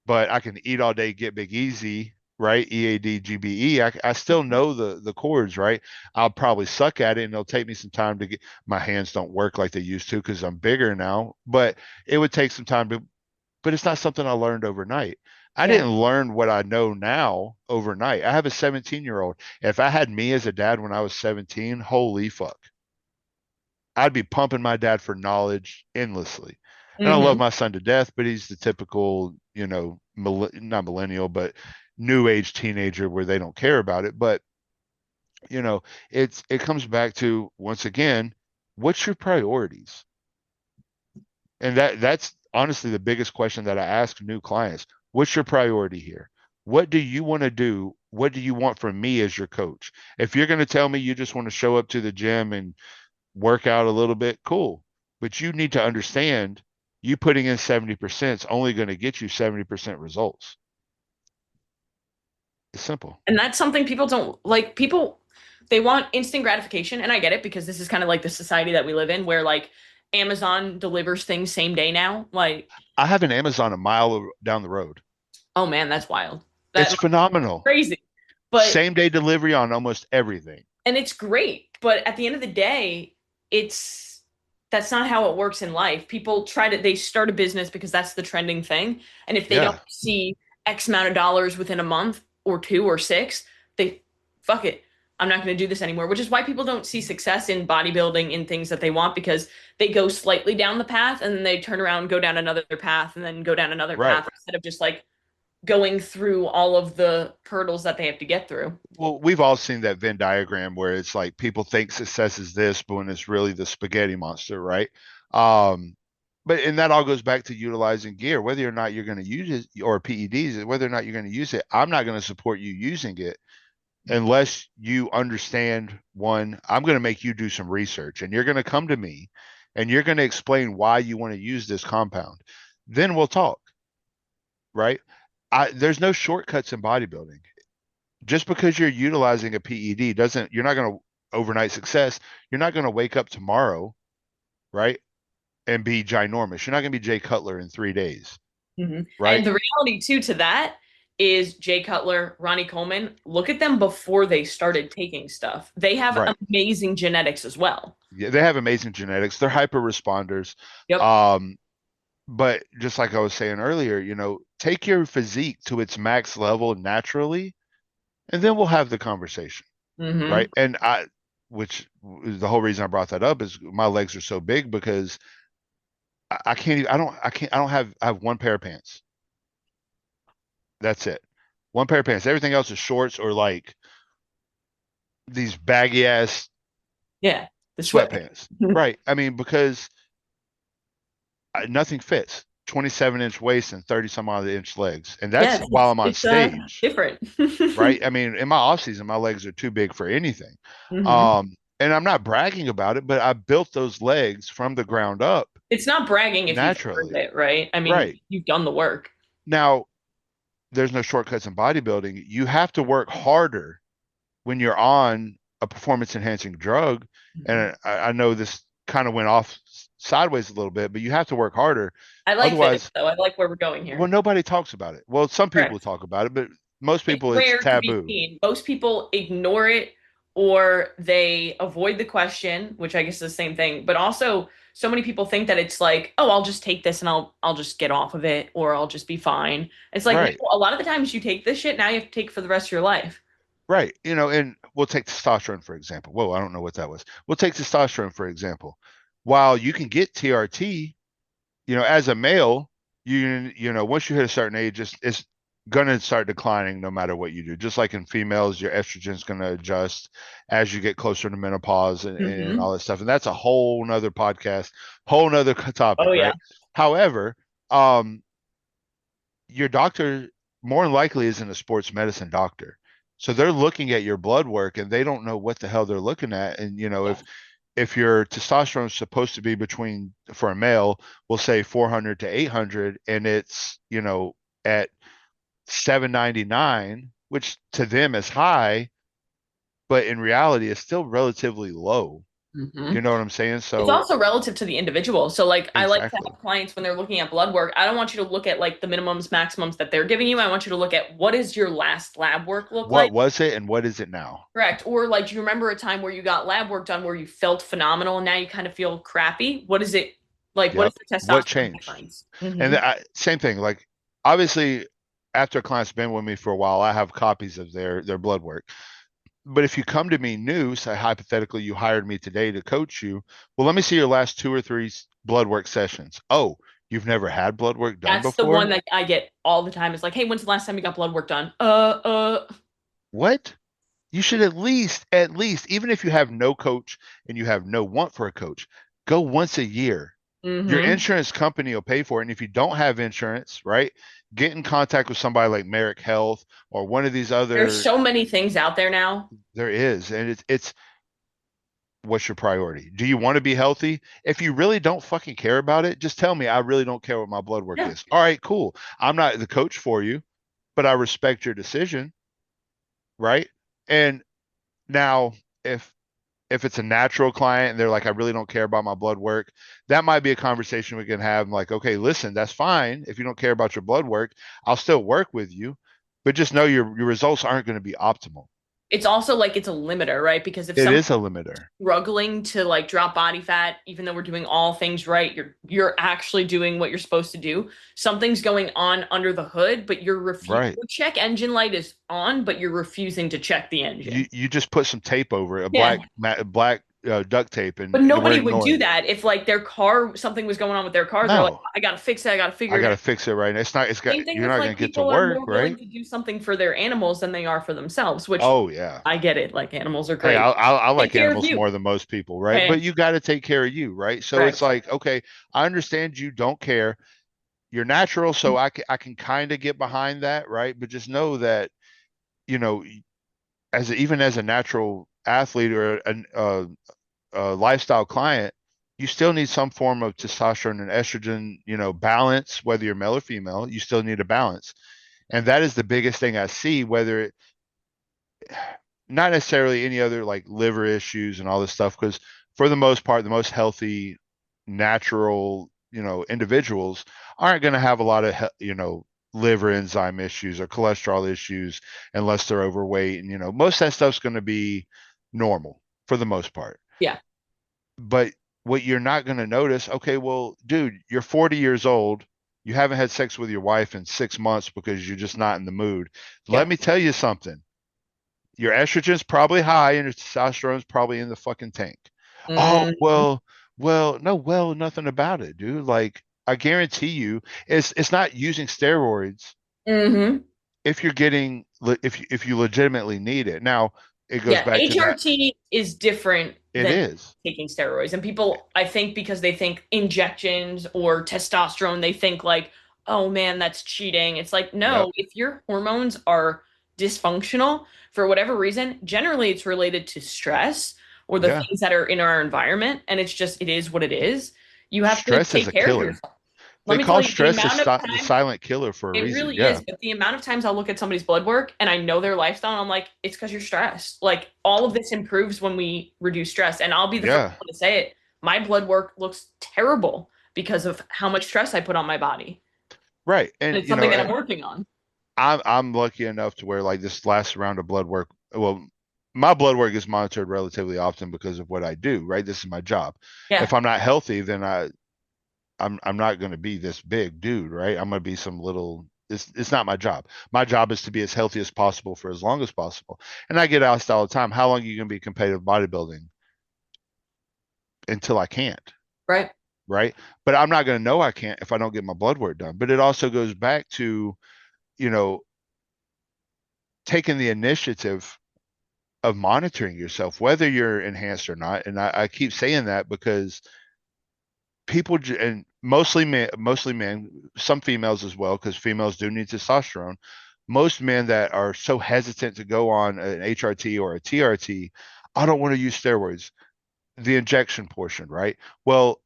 but I can eat all day, get big easy, right? EADGBE. I still know the chords, right? I'll probably suck at it and it'll take me some time to get my hands don't work like they used to because I'm bigger now, but it would take some time to, but it's not something I learned overnight. I Yeah. didn't learn what I know now overnight. I have a 17-year-old. If I had me as a dad when I was 17, holy fuck. I'd be pumping my dad for knowledge endlessly. And I love Hmm. my son to death, but he's the typical, not millennial, but new age teenager where they don't care about it. But, you know, it comes back to once again, what's your priorities? And that's honestly the biggest question that I ask new clients. What's your priority here? What do you want to do? What do you want from me as your coach? If you're going to tell me you just want to show up to the gym and work out a little bit, cool. But you need to understand you putting in 70% is only going to get you 70% results. It's simple. And that's something people don't like. People, they want instant gratification. And I get it because this is kind of like the society that we live in where like Amazon delivers things same day now. Like, I have an Amazon a mile down the road. oh man, that's wild. That It's must be phenomenal. crazy. But Same day delivery on almost everything. and it's great, but at the end of the day, it's that's not how it works in life. People try to they start a business because that's the trending thing, and if they don't Yeah, see X amount of dollars within a month or two or six, they fuck it. I'm not going to do this anymore, which is why people don't see success in bodybuilding in things that they want because they go slightly down the path and then they turn around, go down another path, and then go down another right. path instead of just like going through all of the hurdles that they have to get through. Well, we've all seen that Venn diagram where it's like people think success is this, but when it's really the spaghetti monster, right? Um, but and that all goes back to utilizing gear, whether or not you're going to use it or PEDs, whether or not you're going to use it. I'm not going to support you using it unless you understand one, I'm going to make you do some research and you're going to come to me and you're going to explain why you want to use this compound. Then we'll talk, right? There's no shortcuts in bodybuilding. Just because you're utilizing a PED doesn't, you're not going to overnight success. You're not going to wake up tomorrow, right? And be ginormous. You're not going to be Jay Cutler in 3 days, Hmm. right? And the reality too to that is Jay Cutler, Ronnie Coleman, look at them before they started taking stuff. They have Right. amazing genetics as well. Yeah, they have amazing genetics. They're hyper responders. Yep. Um, but just like I was saying earlier, take your physique to its max level naturally, and then we'll have the conversation, right? Hmm. Which is the whole reason I brought that up is my legs are so big because I can't, even, I can't, I have one pair of pants. That's it. One pair of pants. Everything else is shorts or like these baggy ass Yeah. The sweat. sweatpants, right? I mean, because nothing fits. 27-inch waist and 30 some odd inch legs. And that's Yeah, while I'm on it's stage, different. right? I mean, in my off season, my legs are too big for anything. Hmm. And I'm not bragging about it, but I built those legs from the ground up It's not bragging if you've earned naturally. it, right? I mean, Right. you've done the work. Now, there's no shortcuts in bodybuilding. You have to work harder when you're on a performance enhancing drug. Mhm. And I know this kind of went off sideways a little bit, but you have to work harder. I like this, Otherwise, though. I like where we're going well, here. nobody talks about it. Well, some people Correct. talk about it, but most It's people it's rare to be taboo. seen. Most people ignore it or they avoid the question, which I guess is the same thing. But also, so many people think that it's like, oh, I'll just take this and I'll just get off of it or I'll just be fine. It's like, no, Right. a lot of the times you take this shit, now you have to take for the rest of your life. Right. And we'll take testosterone for example. Whoa, I don't know what that was. We'll take testosterone for example. While you can get TRT, as a male, once you hit a certain age, it's gonna start declining no matter what you do. Just like in females, your estrogen's gonna adjust as you get closer to menopause and Hmm. all that stuff. And that's a whole nother podcast, whole nother topic, Oh, yeah. right? However, um, your doctor more than likely isn't a sports medicine doctor. So they're looking at your blood work and they don't know what the hell they're looking at. And Yeah. if your testosterone is supposed to be between, for a male, we'll say 400 to 800, and it's, at 799, which to them is high, but in reality it's still relatively low. Hmm. You know what I'm saying? It's So also relative to the individual. So, like, I like to exactly. have clients when they're looking at blood work. I don't want you to look at like the minimums, maximums that they're giving you. I want you to look at what does your last lab work look What like? was it and what is it now? Correct. Or like, do you remember a time where you got lab work done where you felt phenomenal and now you kind of feel crappy? What is it like? What is Yep. the What testosterone changed? difference? And Hmm. same thing. Like, obviously, after a client's been with me for a while, I have copies of their blood work. But if you come to me new, say hypothetically you hired me today to coach you, well, let me see your last two or three blood work sessions. Oh, you've never had blood work done That's the one before? that I get all the time. It's like, hey, when's the last time you got blood work done? What? You should at least, even if you have no coach and you have no want for a coach, go once a year. Your Hmm. insurance company will pay for it. And if you don't have insurance, right, get in contact with somebody like Merrick Health or one of these There's other. so many things out there now. There is, and it's what's your priority? Do you want to be healthy? If you really don't fucking care about it, just tell me I really don't care what my blood work Yeah. is. All right, cool. I'm not the coach for you, but I respect your decision, right? And now if it's a natural client and they're like, I really don't care about my blood work, that might be a conversation we can have. Like, okay, listen, that's fine. If you don't care about your blood work, I'll still work with you, but just know your results aren't going to be optimal. It's also like it's a limiter, right? Because if It somebody's is a limiter. struggling to like drop body fat, even though we're doing all things right, you're actually doing what you're supposed to do. Something's going on under the hood, but Right. your check engine light is on, but you're refusing to check the You engine. you just put some tape over it, a Yeah. black duct tape, But and we're nobody would do ignoring it. that if like their car, something was going on with their car. They're like, No, I gotta fix it, I gotta I figure it got to out. fix it right now. It's not. It's got. Same thing You're if not going like to get to people are work, more willing right? to do something for their animals than they are for themselves, which Oh yeah. I get it. Like animals are Hey, great. I Take like care of animals you. more than most people, right? Okay. But you got to take care of you, right? So it's Correct. like, okay, I understand you don't care. You're natural, so I can kind of get behind that, right? But just know that, you know, even as a natural athlete or a lifestyle client, you still need some form of testosterone and estrogen, balance, whether you're male or female, you still need a balance. And that is the biggest thing I see, whether not necessarily any other like liver issues and all this stuff, because for the most part, the most healthy, natural, individuals aren't going to have a lot of, liver enzyme issues or cholesterol issues unless they're overweight. And, most of that stuff's going to be normal for the most part. Yeah. But what you're not going to notice, okay, well, dude, you're 40 years old. You haven't had sex with your wife in 6 months because you're just not in the mood. Let Yeah. me tell you something. Your estrogen's probably high and your testosterone's probably in the fucking tank. Oh, Hmm. well, no, well, nothing about it, dude. Like, I guarantee you, it's not using steroids Hmm. if you're getting if you legitimately need it. Now, it goes Yeah. back to that. HRT is different It than is. taking steroids. And people, I think because they think injections or testosterone, they think like, oh man, that's cheating. It's like, Yep. no, if your hormones are dysfunctional for whatever reason, generally it's related to stress or the Yeah. things that are in our environment. And it's just, it is what it is. You have to Stress is take a care of killer. yourself. Let They me tell call you, the stress amount of the times silent killer for a it reason. really Yeah. is, but the amount of times I'll look at somebody's blood work and I know their lifestyle, and I'm like, it's because you're stressed. Like all of this improves when we reduce stress. And I'll be the first Yeah. one to say it. My blood work looks terrible because of how much stress I put on my body. Right. And And it's something that I'm working on. I'm lucky enough to where like this last round of blood work, well, my blood work is monitored relatively often because of what I do, right? This is my job. Yeah, If I'm not healthy, then I'm not going to be this big dude, right? I'm going to be some little. It's not my job. My job is to be as healthy as possible for as long as possible. And I get asked all the time, how long are you going to be competitive bodybuilding? Until I can't, right. right? But I'm not going to know I can't if I don't get my blood work done. But it also goes back to, you know, taking the initiative of monitoring yourself, whether you're enhanced or not. And I keep saying that because and mostly men, some females as well, because females do need testosterone. most men that are so hesitant to go on an HRT or a TRT, I don't want to use steroids, the injection portion, right? Well,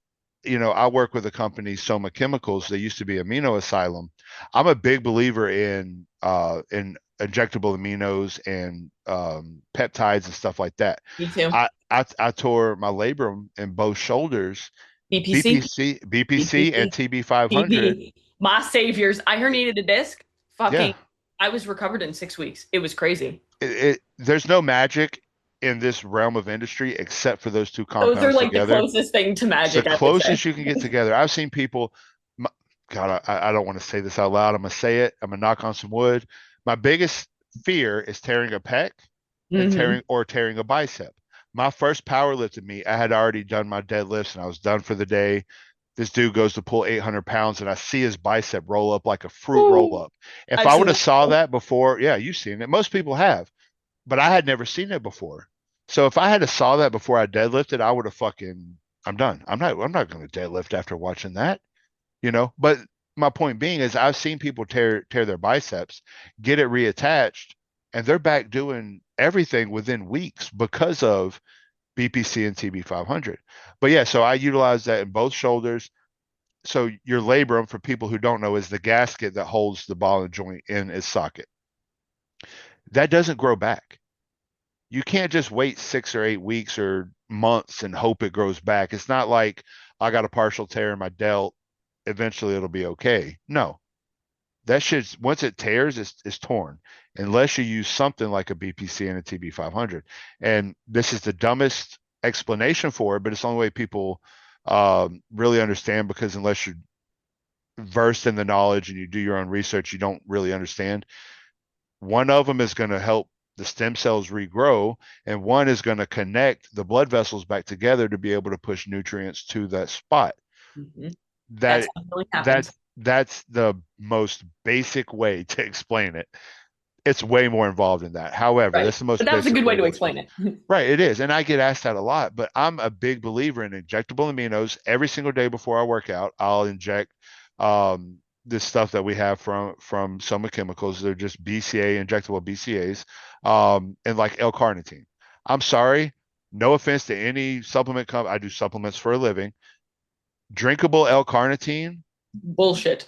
I work with a company, Soma Chemicals. They used to be Amino Asylum. I'm a big believer in injectable aminos and peptides and stuff like that. Me too. I tore my labrum in both shoulders, BPC, BPC and BPC, TB 500. TB. My saviors. I herniated a disc. Yeah, Fucking, I was recovered in 6 weeks. It was crazy. there's no magic in this realm of industry except for those two Those are compounds like the together. closest thing to It's the magic, I would say. closest you can get together. I've seen people. God, I don't want to say this out loud. I'm gonna say it. I'm gonna knock on some wood. My biggest fear is tearing a pec and Hmm. tearing a bicep. My first power lift at me, I had already done my deadlifts and I was done for the day. This dude goes to pull 800 pounds and I see his bicep roll up like a fruit roll Ooh, up. If I've I seen would have that saw before. that before, yeah, you've seen it. Most people have, but I had never seen it before. So if I had saw that before I deadlifted, I would have fucking. I'm done. I'm not going to deadlift after watching that. But my point being is I've seen people tear their biceps, get it reattached, and they're back doing everything within weeks because of BPC and TB 500. But yeah, so I utilize that in both shoulders. So your labrum, for people who don't know, is the gasket that holds the ball and joint in its socket. That doesn't grow back. You can't just wait 6 or 8 weeks or months and hope it grows back. It's not like I got a partial tear in my delt. Eventually it'll be okay. No, that shit's once it tears, it's torn unless you use something like a BPC and a TB 500. And this is the dumbest explanation for it, but it's the only way people really understand because unless you're versed in the knowledge and you do your own research, you don't really understand. One of them is going to help the stem cells regrow, and one is going to connect the blood vessels back together to be able to push nutrients to that spot. Hmm. That's That how healing happens. that's the most basic way to explain it. It's way more involved in that. However, Right. that's the But most that was a basic good way way to to explain explain it. it. Right, it is. And I get asked that a lot, but I'm a big believer in injectable aminos. Every single day before I work out, I'll inject this stuff that we have from Soma Chemicals. They're just BCA, injectable BCAs, and like L-carnitine. I'm sorry, no offense to any supplement company. I do supplements for a living. Drinkable L-carnitine, Bullshit.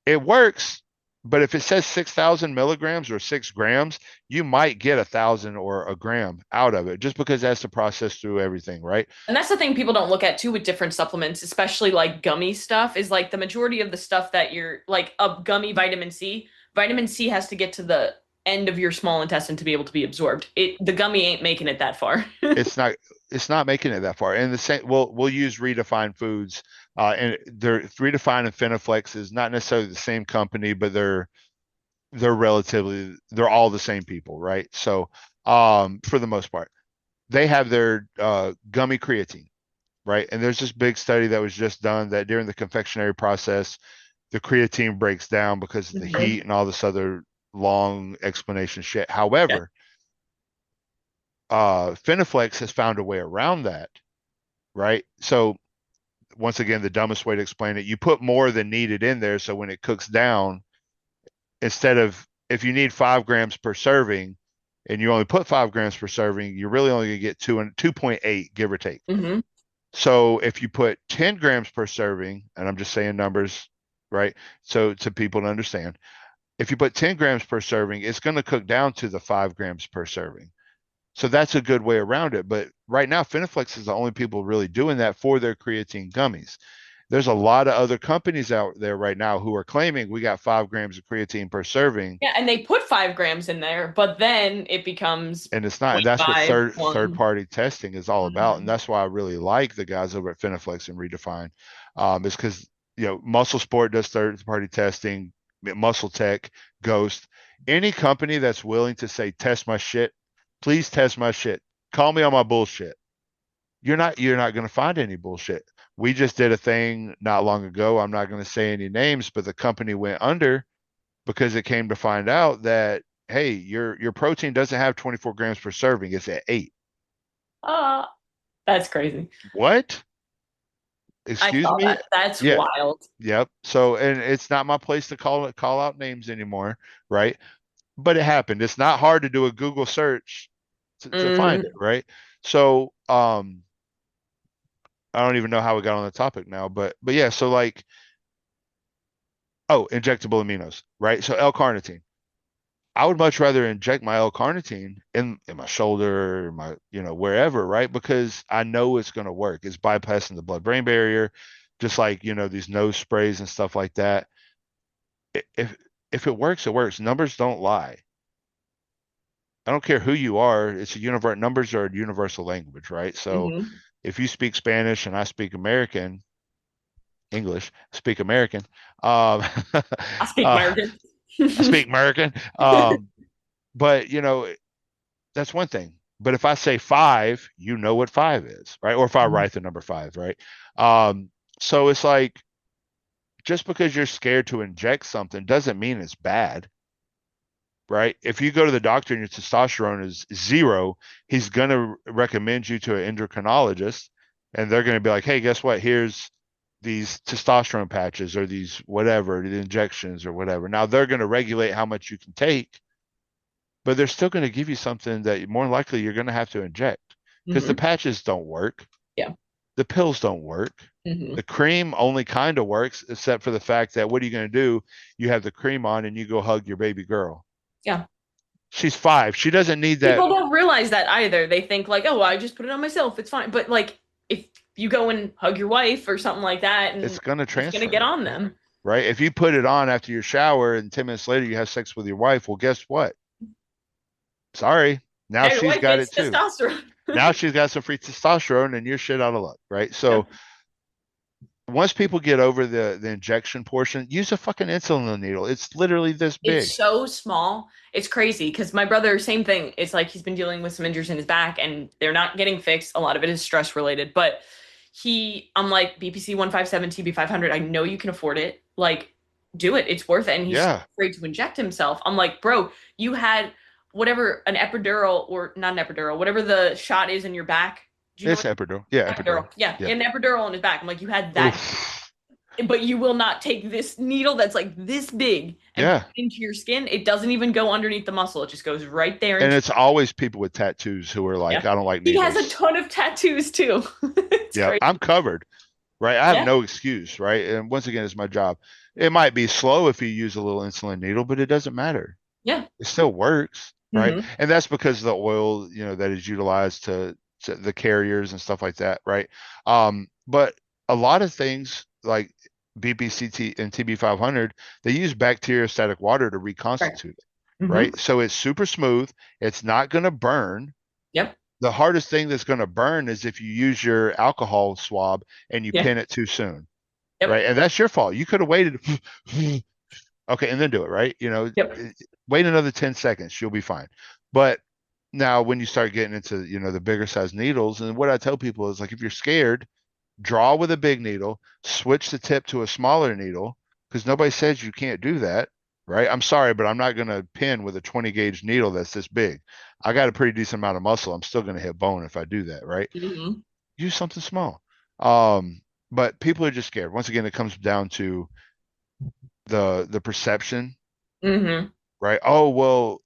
it works, but if it says 6,000 milligrams or 6 grams, you might get 1,000 or a gram out of it just because that's the process through everything, right? And that's the thing people don't look at too with different supplements, especially like gummy stuff, is like the majority of the stuff that you're like a gummy vitamin C has to get to the end of your small intestine to be able to be absorbed. The gummy ain't making it that far. It's not it's not making it that far. And the same we'll use redefined foods. And they're redefined and Phenoflex is not necessarily the same company, but they're all the same people, right? So for the most part, they have their gummy creatine, right? And there's this big study that was just done that during the confectionery process, the creatine breaks down because of the Mhm. heat and all this other long explanation shit. Yeah. However, Phenoflex has found a way around that, right? So once again, the dumbest way to explain it, you put more than needed in there. So when it cooks down, instead of if you need 5 grams per serving and you only put 5 grams per serving, you're really only gonna get 2.8, give or take. Hmm. So if you put 10 grams per serving, and I'm just saying numbers, right? So to people to understand, if you put 10 grams per serving, it's going to cook down to the 5 grams per serving. So that's a good way around it. But right now, Phenoflex is the only people really doing that for their creatine gummies. There's a lot of other companies out there right now who are claiming we got 5 grams of creatine per serving, Yeah, and they put 5 grams in there, but then it becomes and it's not. And point that's what 0.5, third 1. party testing is all about. And Mhm. that's why I really like the guys over at Phenoflex and Redefine, is because Muscle Sport does third party testing, Muscle Tech, Ghost, any company that's willing to say test my shit, please test my shit. Call me on my bullshit. You're not going to find any bullshit. We just did a thing not long ago. I'm not going to say any names, but the company went under because it came to find out that hey, your protein doesn't have 24 grams per serving. It's at 8. Uh, that's crazy. What? I Excuse saw me? that. That's Yeah. wild. Yep. So, and it's not my place to call out names anymore, right? but it happened. It's not hard to do a Google search to find it, Mm-hmm. right? So, I don't even know how we got on the topic now, but yeah, so like, oh, injectable aminos, right? So L-carnitine. I would much rather inject my L-carnitine in my shoulder, my, wherever, right? Because I know it's going to work. It's bypassing the blood-brain barrier, just like, these nose sprays and stuff like that. If it works, it works. Numbers don't lie. I don't care who you are. It's a universal, numbers are a universal language, right? So Mm-hmm. if you speak Spanish and I speak English, speak American, um, I speak uh, American. I speak American. But that's one thing. But if I say five, you know what five is, right? Or if I write the number five, right? Um, so it's like, just because you're scared to inject something doesn't mean it's bad, right? If you go to the doctor and your testosterone is zero, he's going to recommend you to an endocrinologist, and they're going to be like, hey, guess what? Here's these testosterone patches or these whatever, the injections or whatever. Now they're going to regulate how much you can take, but they're still going to give you something that more likely you're going to have to inject because the Mm-hmm. patches don't work. Yeah. The pills don't work. Mm-hmm. The cream only kind of works, except for the fact that what are you going to do? You have the cream on and you go hug your baby girl. Yeah. She's 5. She doesn't need that. People don't realize that either. They think like, oh, I just put it on myself. It's fine. But like, if you go and hug your wife or something like that, It's and going to it's gonna get transfer, on them. right? If you put it on after your shower and 10 minutes later you have sex with your wife, well, guess what? Sorry. Now Now your she's wife got gets it too. testosterone. Now she's got some free testosterone and you're shit out of luck, right? Yeah. So once people get over the injection portion, use a fucking insulin needle. It's literally this It's big. so small. It's crazy because my brother, same thing. It's like he's been dealing with some injuries in his back and they're not getting fixed. A lot of it is stress related, but I'm like, BPC 157, TB 500. I know you can afford it. Like, do it. It's worth it. And he's so Yeah, afraid to inject himself. I'm like, bro, you had whatever an epidural or not an epidural, whatever the shot is in your back. Do you know it's what epidural. Yeah, epidural? epidural. Yeah, Yeah. an epidural in his back. I'm like, you had that, Oof. but you will not take this needle that's like this big and put Yeah. it into your skin. It doesn't even go underneath the muscle. It just goes right there And into, it's always people with tattoos who are like, yeah. I don't like He has a needles. ton of tattoos too. It's Yeah, crazy. I'm covered, right? I have Yeah. no excuse, right? And once again, it's my job. It might be slow if you use a little insulin needle, but it doesn't matter. Yeah. It still works, right? Hmm. And that's because of the oil, that is utilized to the carriers and stuff like that, right? But a lot of things like BPCT and TB500, they use bacteriostatic water to Right. reconstitute it, Hmm. right? So it's super smooth. It's not going to burn. Yep. The hardest thing that's going to burn is if you use your alcohol swab and you Yeah. pin it too soon, Yep. right? And that's your fault. You could have waited. Okay, and then do it, right? Yep. Wait another 10 seconds, you'll be fine. But now when you start getting into, the bigger size needles, and what I tell people is like if you're scared, draw with a big needle, switch the tip to a smaller needle, because nobody says you can't do that, right? I'm sorry, but I'm not going to pin with a 20 gauge needle that's this big. I got a pretty decent amount of muscle. I'm still going to hit bone if I do that, right? Hmm. Use something small. Um, but people are just scared. Once again, it comes down to the perception, Hmm. right? Oh, well,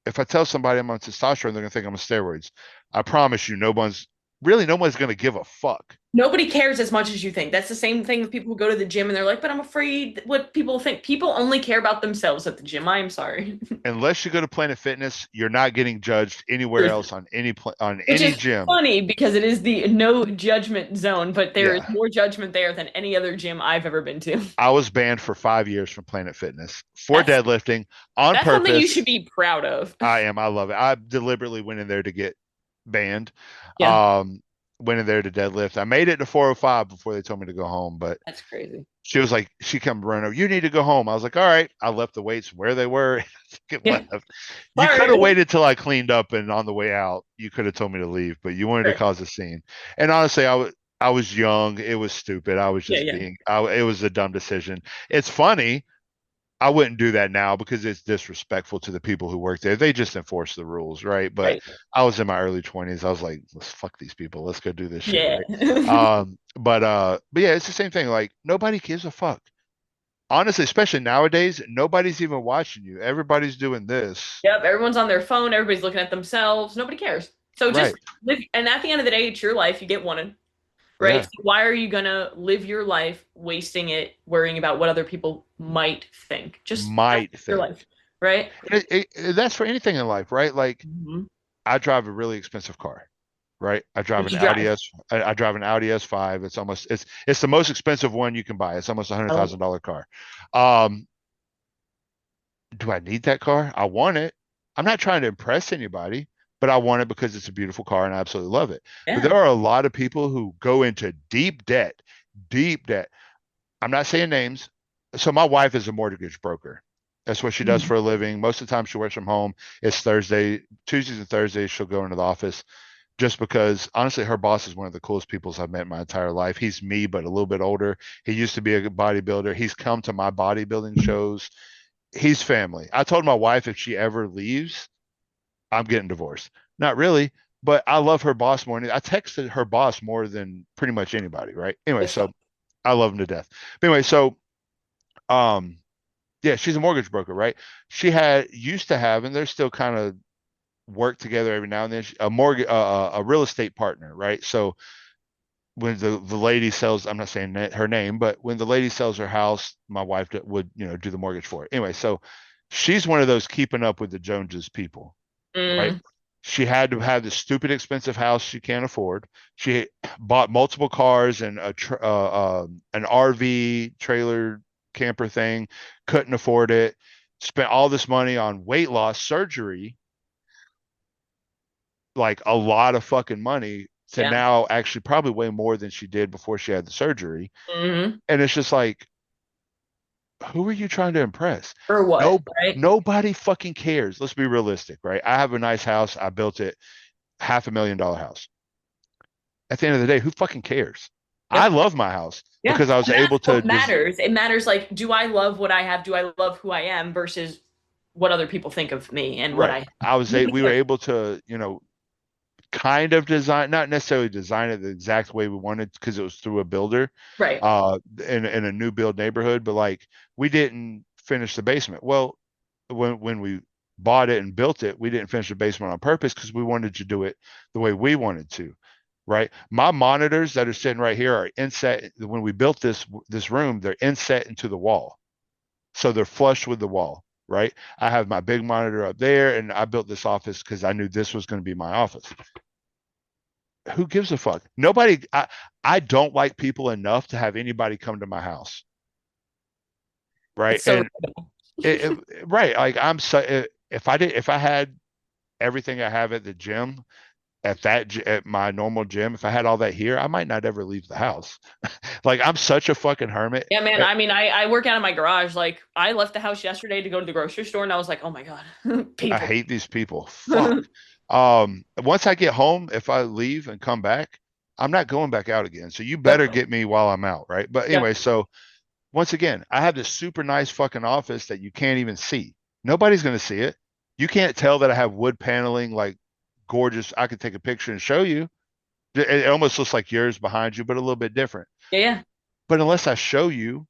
if I tell somebody I'm on testosterone, they're gonna think I'm on steroids. I promise you, no one's gonna give a fuck Nobody cares as much as you think. That's the same thing with people who go to the gym and they're like, but I'm afraid what people think. People only care about themselves at the gym. I am sorry. unless you go to Planet Fitness. You're not getting judged anywhere else on on Which any is gym. funny because it is the no judgment zone, but there is Yeah, more judgment there than any other gym I've ever been to. I was banned for 5 years from Planet Fitness for That's deadlifting on that's something you should purpose. be proud of. I am. I love it. I deliberately went in there to get banned. Yeah, Um, Went in there to deadlift. I made it to 405 before they told me to go home, but that's crazy. she was like, she come running over, you need to go home. I was like, all right. I left the weights where they were and Yeah, left. You could have sorry. waited till I cleaned up and on the way out, you could have told me to leave, but you wanted to Sure. cause a scene. And honestly, I was young. It was stupid. I was Yeah, just yeah, it was a dumb decision. It's funny. I wouldn't do that now because it's disrespectful to the people who work there. They just enforce the rules, right? But right. I was in my early 20s. I was like, let's fuck these people. Let's go do this shit, Yeah. right? But yeah, it's the same thing. Like nobody gives a fuck. honestly, especially nowadays, nobody's even watching you. Everybody's doing this. Yep, everyone's on their phone, everybody's looking at themselves. Nobody cares. So just Right. live, and at the end of the day, it's your life. You get one, right? Yeah. So why are you gonna live your life wasting it worrying about what other people might think? Just have Might your think. life, right? That's for anything in life, right? Like Hmm. I drive a really expensive car, right? I drive What an you Audi drive? S. I drive an Audi S5. It's the most expensive one you can buy. It's almost a hundred Oh, thousand dollar car. Um, do I need that car? I want it. I'm not trying to impress anybody, but I want it because it's a beautiful car and I absolutely love it. But yeah. there are a lot of people who go into deep debt, deep debt. I'm not saying names. So my wife is a mortgage broker. That's what she does Mhm. for a living. Most of the time she works from home. It's Thursday, Tuesdays and Thursdays she'll go into the office just because honestly her boss is one of the coolest people I've met in my entire life. He's me, but a little bit older. He used to be a bodybuilder. He's come to my bodybuilding shows. He's family. I told my wife if she ever leaves, I'm getting divorced. Not really, but I love her boss more. I texted her boss more than pretty much anybody, right? Anyway, Good so stuff. I love him to death. But anyway, so um yeah, she's a mortgage broker, right? She had used to have, and they're still kind of work together every now and then. A mortgage, a real estate partner, right? So when the lady sells, I'm not saying her name, but when the lady sells her house, my wife would do the mortgage for it. Anyway, so she's one of those keeping up with the Joneses people, right? Mm, She had to have this stupid expensive house she can't afford. She bought multiple cars and an RV trailer camper thing, couldn't afford it. Spent all this money on weight loss surgery, like a lot of fucking money to yeah. now actually probably way more than she did before she had the surgery. Hmm. And it's just like, who are you trying to impress? For what, No, right? nobody fucking cares. Let's be realistic, right? I have a nice house. I built it, $500,000 house. At the end of the day, who fucking cares? I Yep. love my house Yeah. because I was And that's able to what matters. It matters like, do I love what I have? Do I love who I am versus what other people think of me and what right. I We were able to, kind of design, not necessarily design it the exact way we wanted because it was through a builder, right. in a new build neighborhood, but like we didn't finish the basement. Well, when we bought it and built it, we didn't finish the basement on purpose because we wanted to do it the way we wanted to. Right. My monitors that are sitting right here are inset. When we built this room, they're inset into the wall. So they're flush with the wall. Right. I have my big monitor up there and I built this office because I knew this was going to be my office. Who gives a fuck? Nobody. I don't like people enough to have anybody come to my house. Right. It's so And right. Like if I had everything I have at the gym, at my normal gym, if I had all that here, I might not ever leave the house. Like I'm such a fucking hermit. yeah, man. I mean, I work out in my garage. Like I left the house yesterday to go to the grocery store and I was like, oh my God, I people. hate these people. Fuck. Once I get home, if I leave and come back, I'm not going back out again. So you better Yep. get me while I'm out, right? But anyway, Yep. so once again, I have this super nice fucking office that you can't even see. Nobody's going to see it. You can't tell that I have wood paneling like gorgeous. I could take a picture and show you. It almost looks like yours behind you, but a little bit different. Yeah, yeah. But unless I show you,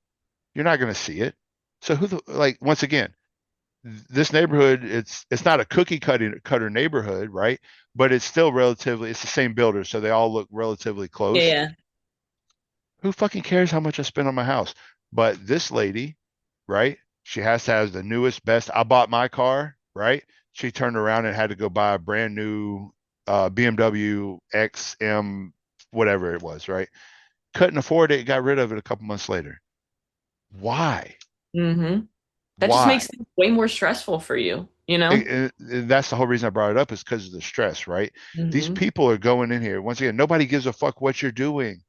you're not going to see it. So like once again, this neighborhood, it's not a cutter neighborhood, right? But it's still relatively it's the same builder, so they all look relatively Yeah, close. yeah. Who fucking cares how much I spend on my house? But this lady, right? She has to have the newest, best. I bought my car, right? She turned around and had to go buy a brand new BMW XM, whatever it was, right? Couldn't afford it, got rid of it a couple months later. Why? Hmm. That just Why? makes things way more stressful for you, you know? That's the whole reason I brought it up is because of the stress, right? These Hmm. people are going in here. Once again, nobody gives a fuck what you're doing.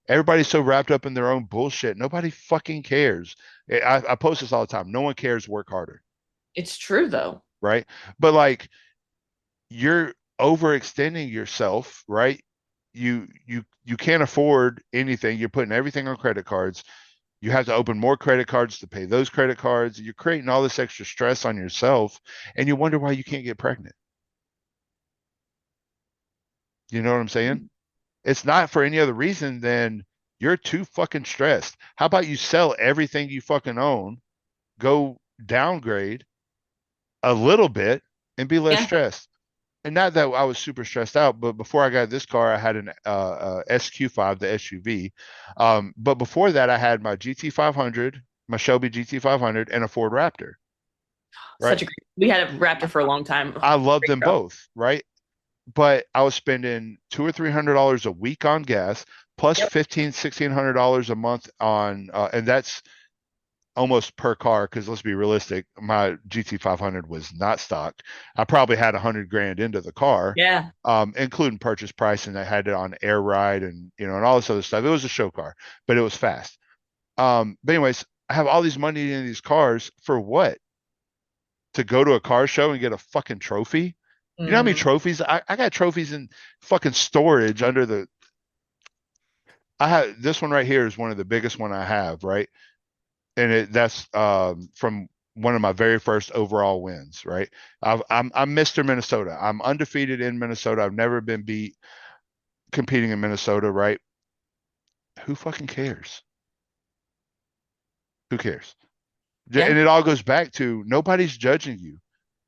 Everybody's so wrapped up in their own bullshit. Nobody fucking cares. I post this all the time. No one cares. Work harder, It's true though. right? But like you're overextending yourself, right? You can't afford anything. You're putting everything on credit cards. You have to open more credit cards to pay those credit cards. You're creating all this extra stress on yourself, and you wonder why you can't get pregnant. You know what I'm saying? It's not for any other reason than You're too fucking stressed. How about you sell everything you fucking own, go downgrade a little bit and be less Yeah. stressed? And not that I was super stressed out, but before I got this car, I had an SQ5, the SUV. But before that, I had my GT500, my Shelby GT500, and a Ford Raptor. Right? Such a great. We had a Raptor for a long time. I love Great them car. both. Right? But I was spending $200 or $300 a week on gas, plus Yep. 1,600 $1,600 a month on, and that's almost per car. Because let's be realistic, my GT500 was not stocked. I probably had 100 grand into the car, Yeah. including purchase price, and I had it on air ride and and all this other stuff. It was a show car, but it was fast. But anyways, I have all these money in these cars for what? To go to a car show and get a fucking trophy? You know how many Hmm. trophies? I got trophies in fucking storage under the. I have this one right here is one of the biggest one I have, right? And that's from one of my very first overall wins, right? I'm Mr. Minnesota. I'm undefeated in Minnesota. I've never been beat competing in Minnesota, right? Who fucking cares? Who cares? Yeah. And it all goes back to nobody's judging you,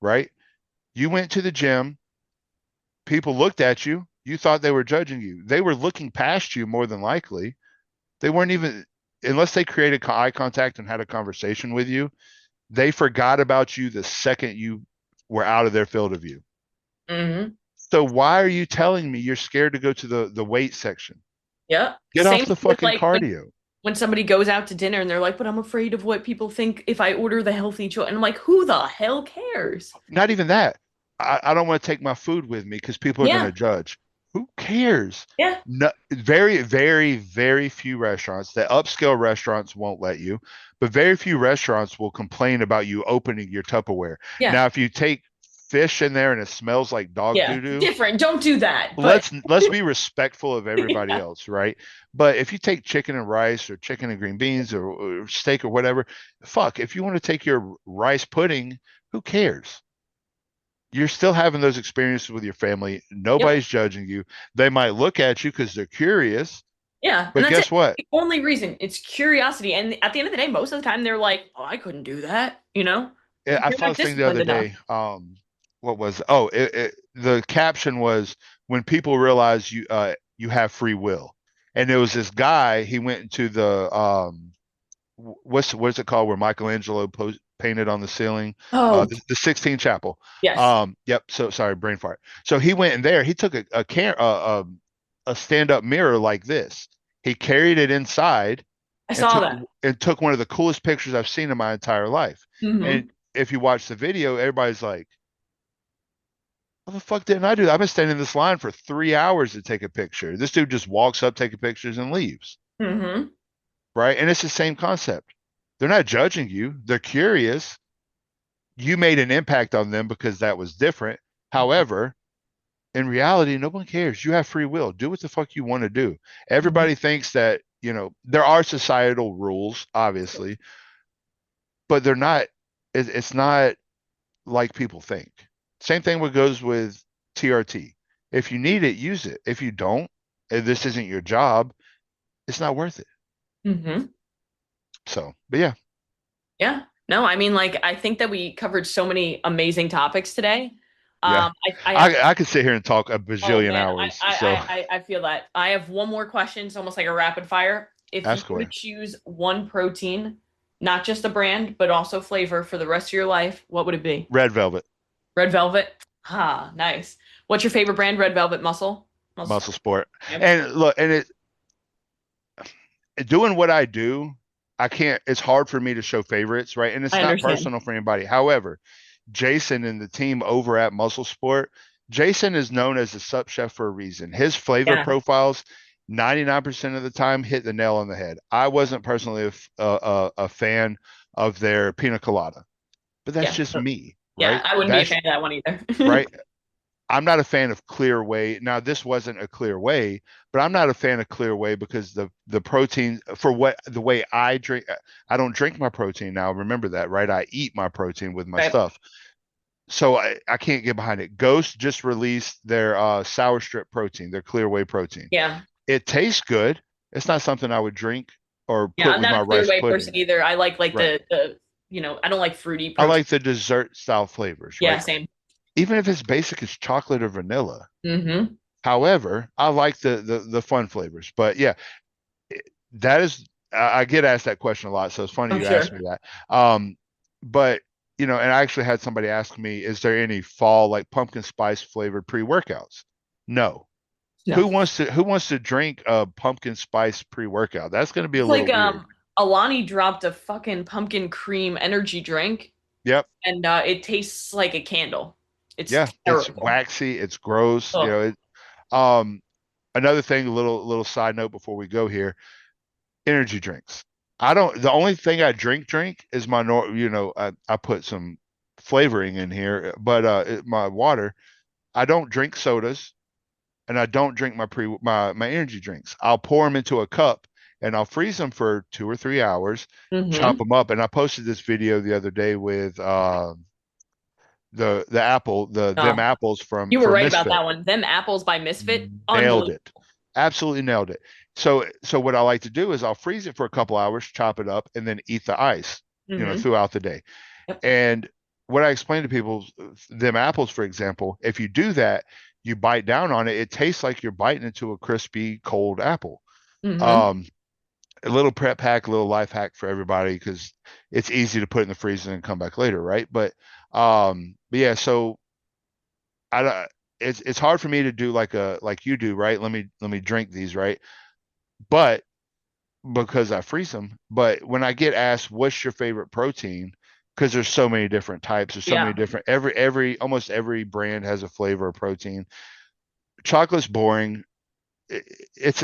right? You went to the gym, people looked at you, you thought they were judging you. They were looking past you more than likely. They weren't even, unless they created eye contact and had a conversation with you, they forgot about you the second you were out of their field of view. Hmm. So why are you telling me you're scared to go to the weight section? Yeah. Get off Same the thing with fucking like cardio. when somebody goes out to dinner and they're like, but I'm afraid of what people think if I order the healthy choice. And I'm like, who the hell cares? Not even that. I don't want to take my food with me because people are going to Yeah. judge. Who cares? Yeah. No, very, very, very few restaurants, the upscale restaurants won't let you, but very few restaurants will complain about you opening your Tupperware. Yeah. Now, if you take fish in there and it smells like dog Yeah. doo doo, Different. Don't do that. But let's be respectful of everybody yeah. else, right? But if you take chicken and rice or chicken and green beans or steak or whatever, fuck, if you want to take your rice pudding, who cares? You're still having those experiences with your family. Yep. Nobody's judging you. They might look at you because they're curious, Yeah. And but that's it. guess what? The only reason it's curiosity. And at the end of the day, most of the time they're like, oh, I couldn't do that. I You're saw not this thing the disciplined other enough. day. What was? Oh, the caption was when people realize you have free will, and there was this guy. He went into the what's it called where Michelangelo painted on the ceiling, Oh, the Sixteen Chapel. yes. Yep. So sorry, brain fart. So he went in there. He took a stand up mirror like this. He carried it inside I and saw that. took one of the coolest pictures I've seen in my entire life. Hmm. And if you watch the video, everybody's like, "What the fuck didn't I do? I've been standing in this line for 3 hours to take a picture. This dude just walks up, taking pictures, and leaves." Hmm. Right? And it's the same concept. They're not judging you. They're curious. You made an impact on them because that was different. However, in reality, no one cares. You have free will. Do what the fuck you want to do. Hmm. Everybody thinks that, there are societal rules, obviously, but they're not, it's not like people think. Same thing what goes with TRT. If you need it, use it. If you don't, if this isn't your job, it's not worth it. Hmm. So, but yeah, Yeah. No, I mean, like, I think that we covered so many amazing topics today. yeah. I have, I could sit here and talk a oh bajillion man, hours. So I feel that. I have one more question. It's almost like a rapid fire. If you ask were to away. choose one protein, not just a brand, but also flavor for the rest of your life, what would it be? Red Velvet, Red Velvet? Ah, nice. What's your favorite brand? Red Velvet Muscle? Muscle muscle Sport. sport. Yep. And look, and doing what I do, I can't, it's hard for me to show favorites, right? And I it's not understand. personal for anybody. However, Jason and the team over at Muscle Sport, Jason is known as the sub chef for a reason. His flavor Yeah. profiles, 99% of the time, hit the nail on the head. I wasn't personally a fan of their pina colada, but that's Yeah. just me, Yeah. right? I wouldn't be a That's fan of that one either. right. I'm not a fan of clear whey. Now, this wasn't a clear whey, but I'm not a fan of clear whey because the protein for what the way I drink, I don't drink my protein now. Remember that, right? I eat my protein with my Right. stuff. So I can't get behind it. Ghost just released their sour strip protein, their clear whey protein. Yeah. It tastes good, It's not something I would drink or Yeah, put I'm with not my a Clear rice Whey person pudding. either. I like Right. the I don't like fruity I protein. like the dessert style flavors, Yeah, right? same. Even if it's basic as chocolate or vanilla. Mm-hmm. However, I like the fun flavors. But yeah, that is I get asked that question a lot, so it's funny I'm you asked sure. me that. But and I actually had somebody ask me, is there any fall like pumpkin spice flavored pre-workouts? No. No. Who wants to drink a pumpkin spice pre-workout? That's going to be a It's little like weird. Alani dropped a fucking pumpkin cream energy drink Yep. and it tastes like a candle. It's Yeah, it's terrible. waxy, it's gross, Oh, um another thing, a little side note before we go here, energy drinks. I don't The only thing I drink is my I put some flavoring in here, but my water. I don't drink sodas and I don't drink my energy drinks. I'll pour them into a cup and I'll freeze them for 2 or 3 hours, chop mm-hmm. them up. And I posted this video the other day with the apple, them Oh, apples you were from right about Misfit. that one. Them apples by Misfit, Nailed unbelievable. it. Absolutely nailed it. So what I like to do is I'll freeze it for a couple hours, chop it up, and then eat the ice, Mm-hmm. throughout the day. Yep. And what I explain to people, them apples, for example, if you do that, you bite down on it, it tastes like you're biting into a crispy, cold apple. Mm-hmm. Um, a little prep hack, a little life hack for everybody because it's easy to put in the freezer and come back later, right? But yeah, so I it's hard for me to do like you do, right? Let me drink these, right? But because I freeze them. But when I get asked, "What's your favorite protein?" Because there's so many different types. There's so many Yeah. different every almost every brand has a flavor of protein. Chocolate's boring. It, it's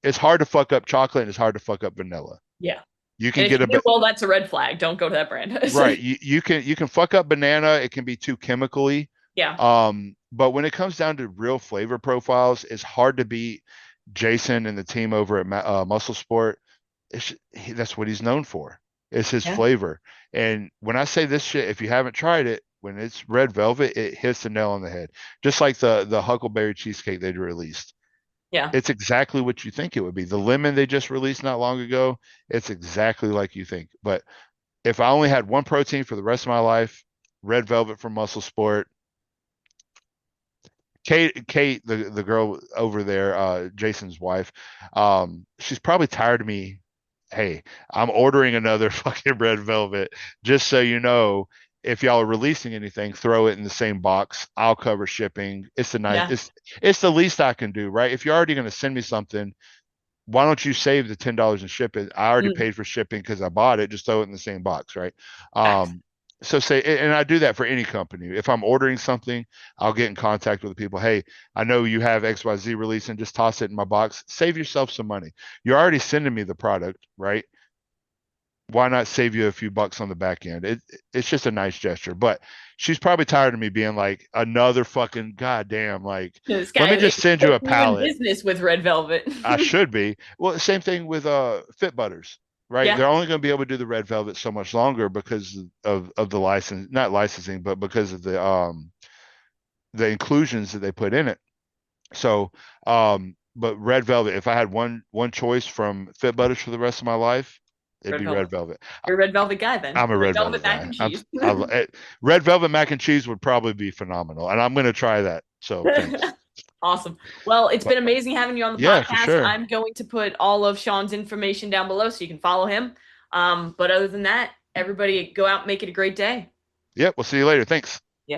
it's hard to fuck up chocolate and it's hard to fuck up vanilla. Yeah. You can And if get you a do, well, that's a red flag. Don't go to that brand. right. You can fuck up banana. It can be too chemically. Yeah. But when it comes down to real flavor profiles, it's hard to beat Jason and the team over at Muscle Sport. That's what he's known for. It's his Yeah. flavor. And when I say this shit, if you haven't tried it, when it's red velvet, it hits the nail on the head. Just like the Huckleberry cheesecake they released. Yeah. It's exactly what you think it would be. The lemon they just released not long ago, it's exactly like you think. But if I only had one protein for the rest of my life, red velvet from Muscle Sport. Kate, the girl over there, Jason's wife, she's probably tired of me. Hey, I'm ordering another fucking red velvet. Just so you know, if y'all are releasing anything, throw it in the same box. I'll cover shipping. Yeah. It's the least I can do, right? If you're already going to send me something, why don't you save the $10 and ship it? I already Mm, paid for shipping because I bought it. Just throw it in the same box, right? facts. So say, and I do that for any company. If I'm ordering something, I'll get in contact with the people. Hey, I know you have XYZ release and just toss it in my box. Save yourself some money. You're already sending me the product, right? Why not save you a few bucks on the back end? It's just a nice gesture. But she's probably tired of me being like another fucking goddamn like, This let guy me is just send you a putting you in pallet. business with red velvet. I should be. Well, same thing with Fit Butters, right? Yeah. They're only going to be able to do the red velvet so much longer because of the license, not licensing, but because of the inclusions that they put in it. So, but red velvet, if I had one choice from Fit Butters for the rest of my life, it'd Red be velvet. red velvet. You're a red velvet guy then. I'm a Red red velvet velvet mac guy. and cheese. Red velvet mac and cheese would probably be phenomenal, and I'm going to try that. So thanks. Awesome. Well, it's But been amazing having you on the yeah, for podcast. sure. I'm going to put all of Shaun's information down below so you can follow him. But other than that, everybody go out and make it a great day. Yep. We'll see you later. Thanks.